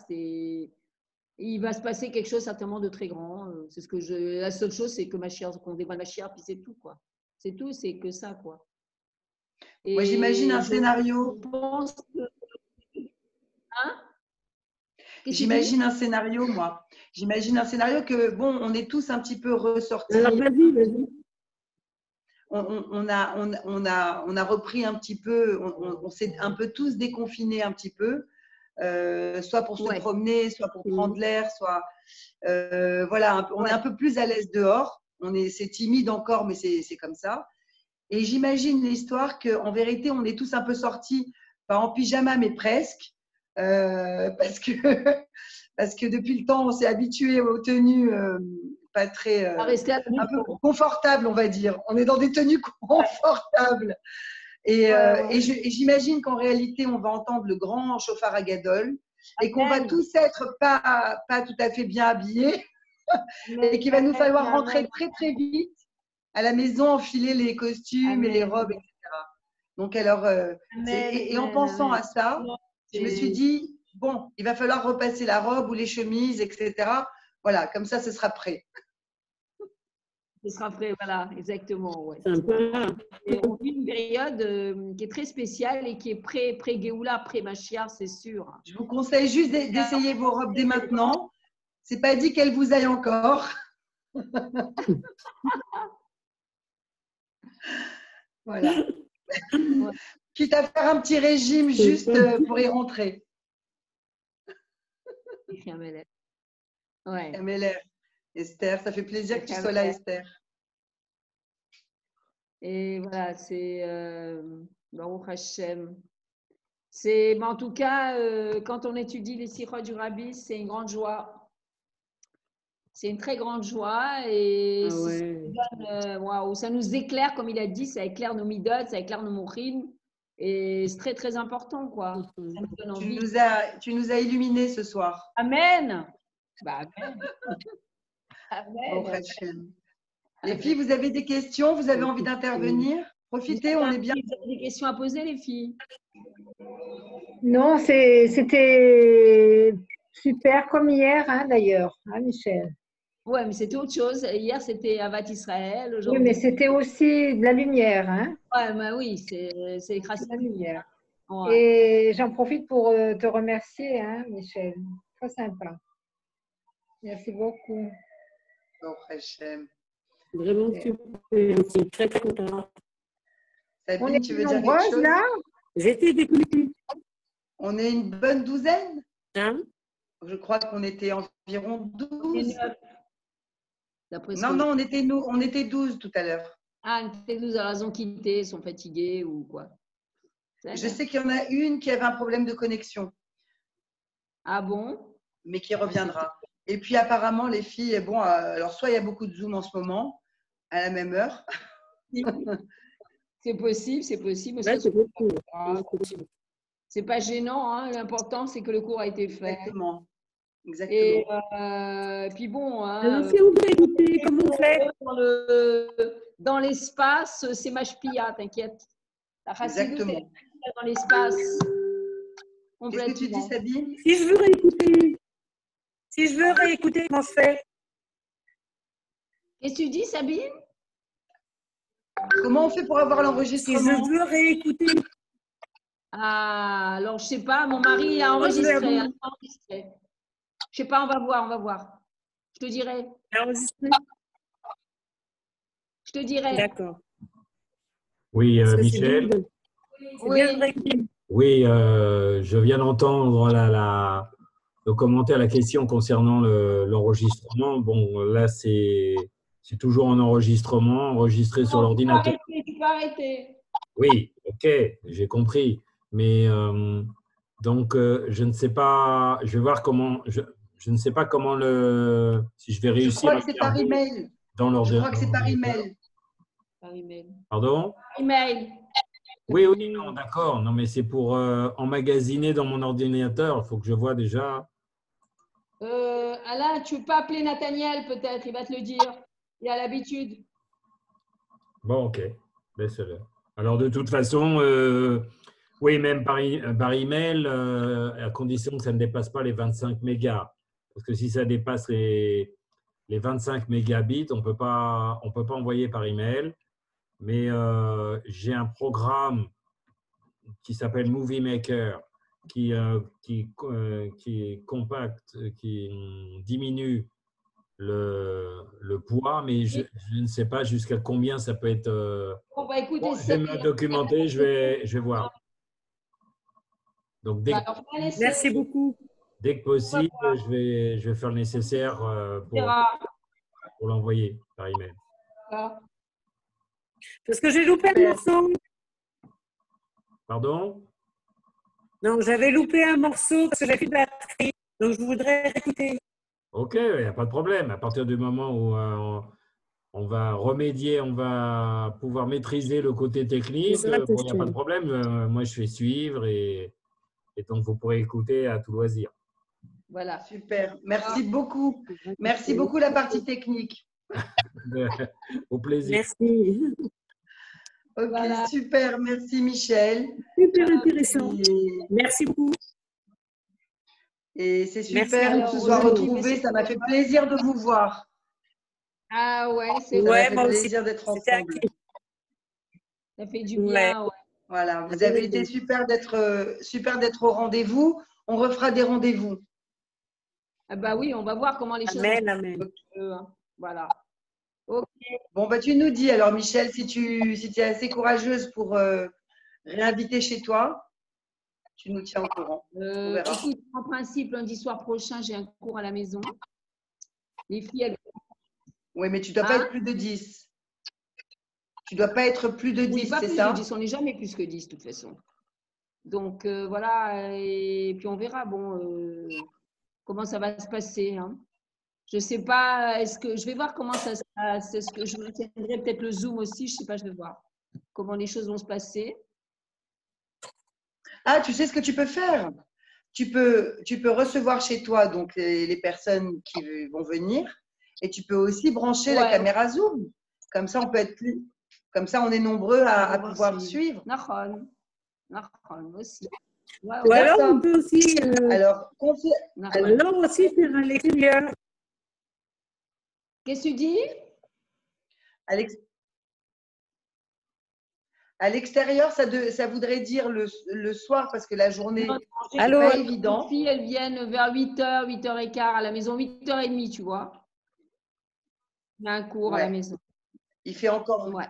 il va se passer quelque chose certainement de très grand. C'est ce que la seule chose, c'est que qu'on dévoile ma chère, puis c'est tout, quoi. C'est tout, c'est que ça, quoi. Moi, j'imagine un Et je scénario. pense que… Hein? Qu'est-ce que tu dis? J'imagine un scénario, moi. J'imagine un scénario que, bon, on est tous un petit peu ressortis. Alors, vas-y. On a repris un petit peu, on s'est un peu tous déconfinés un petit peu, soit pour se promener, soit pour prendre l'air, soit… voilà, on est un peu plus à l'aise dehors. C'est timide encore, mais c'est comme ça. Et j'imagine l'histoire qu'en vérité, on est tous un peu sortis, pas en pyjama, mais presque, parce que depuis le temps, on s'est habitué aux tenues pas très… un peu confortables, on va dire. On est dans des tenues confortables. Et j'imagine qu'en réalité, on va entendre le grand chauffard à Gadol et qu'on va tous être pas tout à fait bien habillés et qu'il va nous falloir rentrer très, très vite à la maison, enfiler les costumes et les robes, etc. Donc, alors, et en pensant à ça, je me suis dit, bon, il va falloir repasser la robe ou les chemises, etc. Voilà, comme ça, ce sera prêt. Ce sera prêt, voilà, exactement. Ouais. Et on vit une période qui est très spéciale et qui est pré-Géoula, pré-Mashiach, c'est sûr. Je vous conseille juste d'essayer vos robes dès maintenant. C'est pas dit qu'elles vous aillent encore. Voilà. Ouais. Quitte à faire un petit régime juste pour y rentrer. Ouais. Esther, ça fait plaisir que tu sois là, Esther. Et voilà, c'est Baruch Hashem. Mais en tout cas, quand on étudie les sirots du Rabbi, c'est une grande joie. C'est une très grande joie et ça nous éclaire, comme il a dit, ça éclaire nos midot, ça éclaire nos mouchines. Et c'est très, très important, quoi. Ça nous donne envie. Tu nous as illuminés ce soir. Amen. Bah, amen. Amen. Les filles, vous avez des questions? Vous avez envie d'intervenir? Profitez, on est bien. Vous avez des questions à poser, les filles? Non, c'était super comme hier, hein, d'ailleurs, hein, Michel? Oui, mais c'était autre chose. Hier, c'était Avat Israël. Oui, mais c'était aussi de la lumière, hein? Oui, c'est grâce à la lumière. Ouais. Et j'en profite pour te remercier, hein, Michel. Très sympa. Merci beaucoup. Vraiment super. Très, très content. Sabine, tu veux dire quelque chose? Là? J'étais déconnectée. On est une bonne douzaine? Hein? Je crois qu'on était environ 12. Non, on était 12 tout à l'heure. Ah, on était 12, alors elles ont quitté, sont fatiguées ou quoi? Je sais qu'il y en a une qui avait un problème de connexion. Ah bon? Mais qui reviendra. Et puis apparemment, les filles, bon, alors soit il y a beaucoup de Zoom en ce moment, à la même heure. C'est possible, c'est possible. Ouais, c'est possible. C'est pas gênant, hein. L'important, c'est que le cours a été fait. Exactement. Et puis bon, hein, si on veut écouter, comment on fait? Dans l'espace, c'est mashpia, t'inquiète. La chassidoute est dans l'espace. Qu'est-ce que tu dis, Sabine? Si je veux réécouter, comment je fais? Qu'est-ce que tu dis, Sabine? Comment on fait pour avoir l'enregistrement? Si je veux réécouter. Ah, alors je sais pas, mon mari a enregistré. Je sais pas, on va voir. Je te dirai. Enregistré? Je te dirai. D'accord. Oui, Michel. Oui. Oui, je viens d'entendre de commenter à la question concernant l'enregistrement. Bon, là, c'est toujours un enregistrement enregistré sur l'ordinateur. Tu peux arrêter. Oui, ok, j'ai compris. Mais donc, je ne sais pas, je vais voir comment, je ne sais pas comment si je vais Je réussir crois à que c'est le par garder email. dans Je crois que c'est par l'ordinateur. email. Par email. Pardon? Email. Oui, oui, non, d'accord. Non, mais c'est pour emmagasiner dans mon ordinateur. Il faut que je vois déjà. Alain, tu peux appeler Nathaniel peut-être, il va te le dire. Il a l'habitude. Bon, ok, laisse-le. Alors, de toute façon, oui, même par email, à condition que ça ne dépasse pas les 25 mégas. Parce que si ça dépasse les 25 mégabits, on peut pas envoyer par email. Mais j'ai un programme qui s'appelle Movie Maker qui compacte, qui diminue le poids, mais je ne sais pas jusqu'à combien ça peut être. On va écouter Bon, je vais me documenter, je vais voir. Donc, Merci beaucoup. dès que possible, je vais faire le nécessaire pour l'envoyer par email. Parce que j'ai loupé un morceau. Pardon? Non, j'avais loupé un morceau parce que j'avais plus de batterie. Donc, je voudrais écouter. Ok, il n'y a pas de problème. À partir du moment où on va remédier, on va pouvoir maîtriser le côté technique, bon, il n'y a pas de problème. Moi, je fais suivre et donc vous pourrez écouter à tout loisir. Voilà. Super. Merci beaucoup. Merci beaucoup la partie technique. Au plaisir. Merci. Ok, Voilà. super. Merci Michel. Super intéressant. Merci beaucoup. Et c'est Merci. super de Alors, se soit aujourd'hui, retrouvés. Ça m'a fait plaisir de vous voir. Ah ouais, c'est Ça m'a Ouais, fait moi aussi. plaisir d'être C'était ensemble. Ça fait du Ouais. bien. Ouais. Voilà, vous avez été super d'être au rendez-vous. On refera des rendez-vous. Ah bah oui, on va voir comment les choses Amen, amen. Voilà. Ok. Bon, bah, tu nous dis alors, Michel, si tu es assez courageuse pour réinviter chez toi, tu nous tiens au courant. On verra. Écoute, en principe, lundi soir prochain, j'ai un cours à la maison. Les filles, elles… Oui, mais tu ne dois pas être plus de 10. Tu ne dois pas être plus de 10, Oui, pas c'est plus ça? de 10. On n'est jamais plus que 10, de toute façon. Donc, voilà. Et puis, on verra comment ça va se passer. Hein. Je ne sais pas. Est-ce que je vais voir comment ça se passe? Est-ce que je maintiendrai peut-être le Zoom aussi? Je ne sais pas, je vais voir comment les choses vont se passer. Ah, tu sais ce que tu peux faire? Tu peux recevoir chez toi donc les personnes qui vont venir et tu peux aussi brancher la caméra Zoom. Comme ça, on peut être plus. Comme ça, on est nombreux à pouvoir suivre. Nahon aussi. Ouais, Ou alors, on peut aussi, alors aussi faire à l'extérieur. Qu'est-ce que tu dis? À l'extérieur, ça voudrait dire le soir parce que la journée, c'est Allô, pas évident. Les filles, elles viennent vers 8h, 8h15 à la maison, 8h30, tu vois. Il y a un cours à la maison. Il fait encore. Ouais.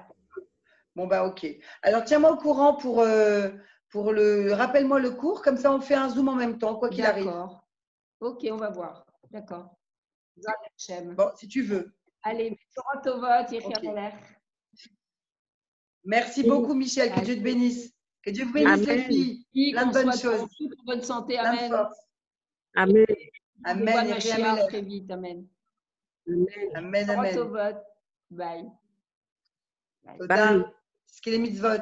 Bon, bah, ok. Alors, tiens-moi au courant pour rappelle-moi le cours, comme ça, on fait un Zoom en même temps, quoi qu'il arrive. D'accord. Ok, on va voir. D'accord. Bon, si tu veux. Allez, au vote, Merci beaucoup, Michel. Que Dieu te bénisse. Que Dieu vous bénisse, les filles. Plein de bonnes choses. Toute bonne santé. Plein de Amen. force. Amen. Amen. Et très vite. Amen. Amen. Amen. Au vote. Bye. Toda. Ce qui est les mitzvot.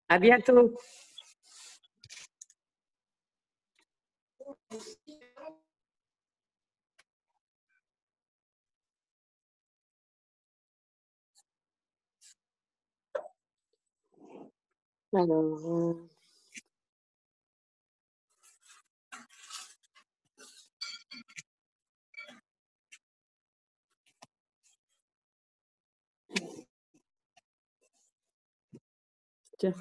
À bientôt. Alors, tiens.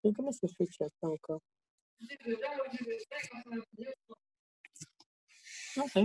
Et comment ça se fait que tu as ça encore? Non, c'est